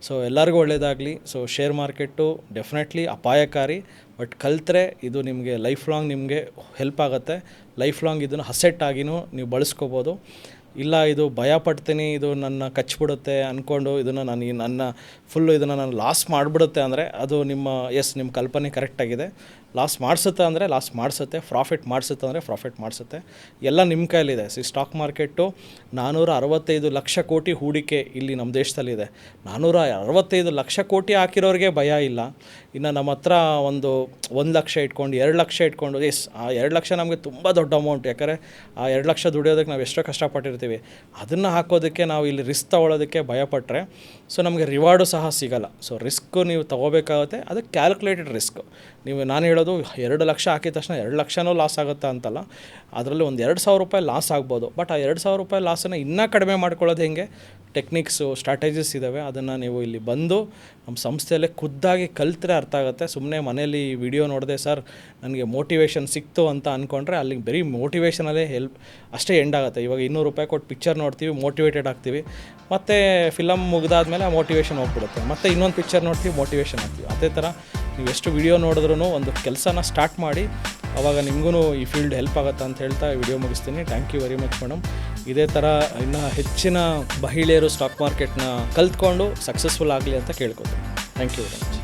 ಸೊ ಎಲ್ಲರಿಗೂ ಒಳ್ಳೆಯದಾಗಲಿ. ಸೊ ಶೇರ್ ಮಾರ್ಕೆಟು ಡೆಫಿನೆಟ್ಲಿ ಅಪಾಯಕಾರಿ, ಬಟ್ ಕಲ್ತ್ರೆ ಇದು ನಿಮಗೆ ಲೈಫ್ ಲಾಂಗ್ ನಿಮಗೆ ಹೆಲ್ಪ್ ಆಗುತ್ತೆ. ಲೈಫ್ ಲಾಂಗ್ ಇದನ್ನು ಅಸೆಟ್ ಆಗಿನೂ ನೀವು ಬಳಸ್ಕೋಬೋದು. ಇಲ್ಲ ಇದು ಭಯ ಪಡ್ತೀನಿ, ಇದು ನನ್ನ ಕಚ್ಚಿಬಿಡುತ್ತೆ ಅಂದ್ಕೊಂಡು ಇದನ್ನು ನನ್ನ ಫುಲ್ಲು ಇದನ್ನು ನಾನು ಲಾಸ್ ಮಾಡಿಬಿಡುತ್ತೆ ಅಂದರೆ ಅದು ನಿಮ್ಮ ಕಲ್ಪನೆ ಕರೆಕ್ಟಾಗಿದೆ. ಲಾಸ್ ಮಾಡಿಸುತ್ತೆ ಅಂದರೆ ಲಾಸ್ ಮಾಡಿಸುತ್ತೆ, ಪ್ರಾಫಿಟ್ ಮಾಡಿಸುತ್ತೆ ಅಂದರೆ ಪ್ರಾಫಿಟ್ ಮಾಡಿಸುತ್ತೆ. ಎಲ್ಲ ನಿಮ್ಮ ಕೈಯಲ್ಲಿದೆ. ಸ್ಟಾಕ್ ಮಾರ್ಕೆಟು 465 ಲಕ್ಷ ಕೋಟಿ ಹೂಡಿಕೆ ಇಲ್ಲಿ ನಮ್ಮ ದೇಶದಲ್ಲಿದೆ. 465 ಲಕ್ಷ ಕೋಟಿ ಹಾಕಿರೋರಿಗೆ ಭಯ ಇಲ್ಲ. ಇನ್ನು ನಮ್ಮ ಹತ್ರ 1 ಲಕ್ಷ ಇಟ್ಕೊಂಡು 2 ಲಕ್ಷ ಇಟ್ಕೊಂಡು ಆ 2 ಲಕ್ಷ ನಮಗೆ ತುಂಬ ದೊಡ್ಡ ಅಮೌಂಟ್. ಯಾಕಂದರೆ ಆ 2 ಲಕ್ಷ ದುಡಿಯೋದಕ್ಕೆ ನಾವು ಎಷ್ಟೋ ಕಷ್ಟಪಟ್ಟಿರ್ತೀವಿ. ಅದನ್ನು ಹಾಕೋದಕ್ಕೆ ನಾವು ಇಲ್ಲಿ ರಿಸ್ಕ್ ತೊಗೊಳೋದಕ್ಕೆ ಭಯಪಟ್ಟರೆ ಸೊ ನಮಗೆ ರಿವಾರ್ಡು ಸಹ ಸಿಗೋಲ್ಲ. ಸೊ ರಿಸ್ಕು ನೀವು ತೊಗೋಬೇಕಾಗುತ್ತೆ, ಅದು ಕ್ಯಾಲ್ಕುಲೇಟೆಡ್ ರಿಸ್ಕ್. ನಾನು ಹೇಳೋದು 2 ಲಕ್ಷ ಹಾಕಿದ ತಕ್ಷಣ 2 ಲಕ್ಷನೂ ಲಾಸ್ ಆಗುತ್ತೆ ಅಂತಲ್ಲ, ಅದರಲ್ಲಿ ಒಂದು 2,000 ರೂಪಾಯಿ ಲಾಸ್ ಆಗ್ಬೋದು. ಬಟ್ ಆ 2,000 ರೂಪಾಯಿ ಲಾಸನ್ನು ಇನ್ನೂ ಕಡಿಮೆ ಮಾಡ್ಕೊಳ್ಳೋದು ಹೆಂಗೆ, ಟೆಕ್ನಿಕ್ಸು, ಸ್ಟ್ರಾಟಜೀಸ್ ಇದ್ದಾವೆ. ಅದನ್ನು ನೀವು ಇಲ್ಲಿ ಬಂದು ನಮ್ಮ ಸಂಸ್ಥೆಯಲ್ಲೇ ಖುದ್ದಾಗಿ ಕಲ್ತ್ರೆ ಅರ್ಥ ಆಗುತ್ತೆ. ಸುಮ್ಮನೆ ಮನೇಲಿ ವಿಡಿಯೋ ನೋಡಿದೆ ಸರ್ ನನಗೆ ಮೋಟಿವೇಶನ್ ಸಿಕ್ತು ಅಂತ ಅಂದ್ಕೊಂಡ್ರೆ ಅಲ್ಲಿಗೆ ಬರೀ ಮೋಟಿವೇಶನಲ್ಲೇ ಅಷ್ಟೇ ಎಂಡ್ ಆಗುತ್ತೆ. ಇವಾಗ 200 ರೂಪಾಯಿ ಕೊಟ್ಟು ಪಿಕ್ಚರ್ ನೋಡ್ತೀವಿ, ಮೋಟಿವೇಟೆಡ್ ಆಗ್ತೀವಿ, ಮತ್ತು ಫಿಲಮ್ ಮುಗಿದಾದ್ಮೇಲೆ ಆ ಮೋಟಿವೇಶನ್ ಹೋಗ್ಬಿಡುತ್ತೆ, ಮತ್ತು ಇನ್ನೊಂದು ಪಿಕ್ಚರ್ ನೋಡ್ತೀವಿ, ಮೋಟಿವೇಶನ್ ಆಗ್ತೀವಿ. ಅದೇ ಥರ ನೀವು ಎಷ್ಟು ವಿಡಿಯೋ ನೋಡಿದ್ರೂ ಒಂದು ಕೆಲಸನ ಸ್ಟಾರ್ಟ್ ಮಾಡಿ, ಆವಾಗ ನಿಮಗೂ ಈ ಫೀಲ್ಡ್ ಹೆಲ್ಪ್ ಆಗುತ್ತೆ ಅಂತ ಹೇಳ್ತಾ ವಿಡಿಯೋ ಮುಗಿಸ್ತೀನಿ. Thank you very much madam. ಇದೇ ಥರ ಇನ್ನೂ ಹೆಚ್ಚಿನ ಮಹಿಳೆಯರು ಸ್ಟಾಕ್ ಮಾರ್ಕೆಟ್ನ ಕಲ್ತ್ಕೊಂಡು ಸಕ್ಸಸ್ಫುಲ್ ಆಗಲಿ ಅಂತ ಕೇಳ್ಕೊತೀನಿ. Thank you very much.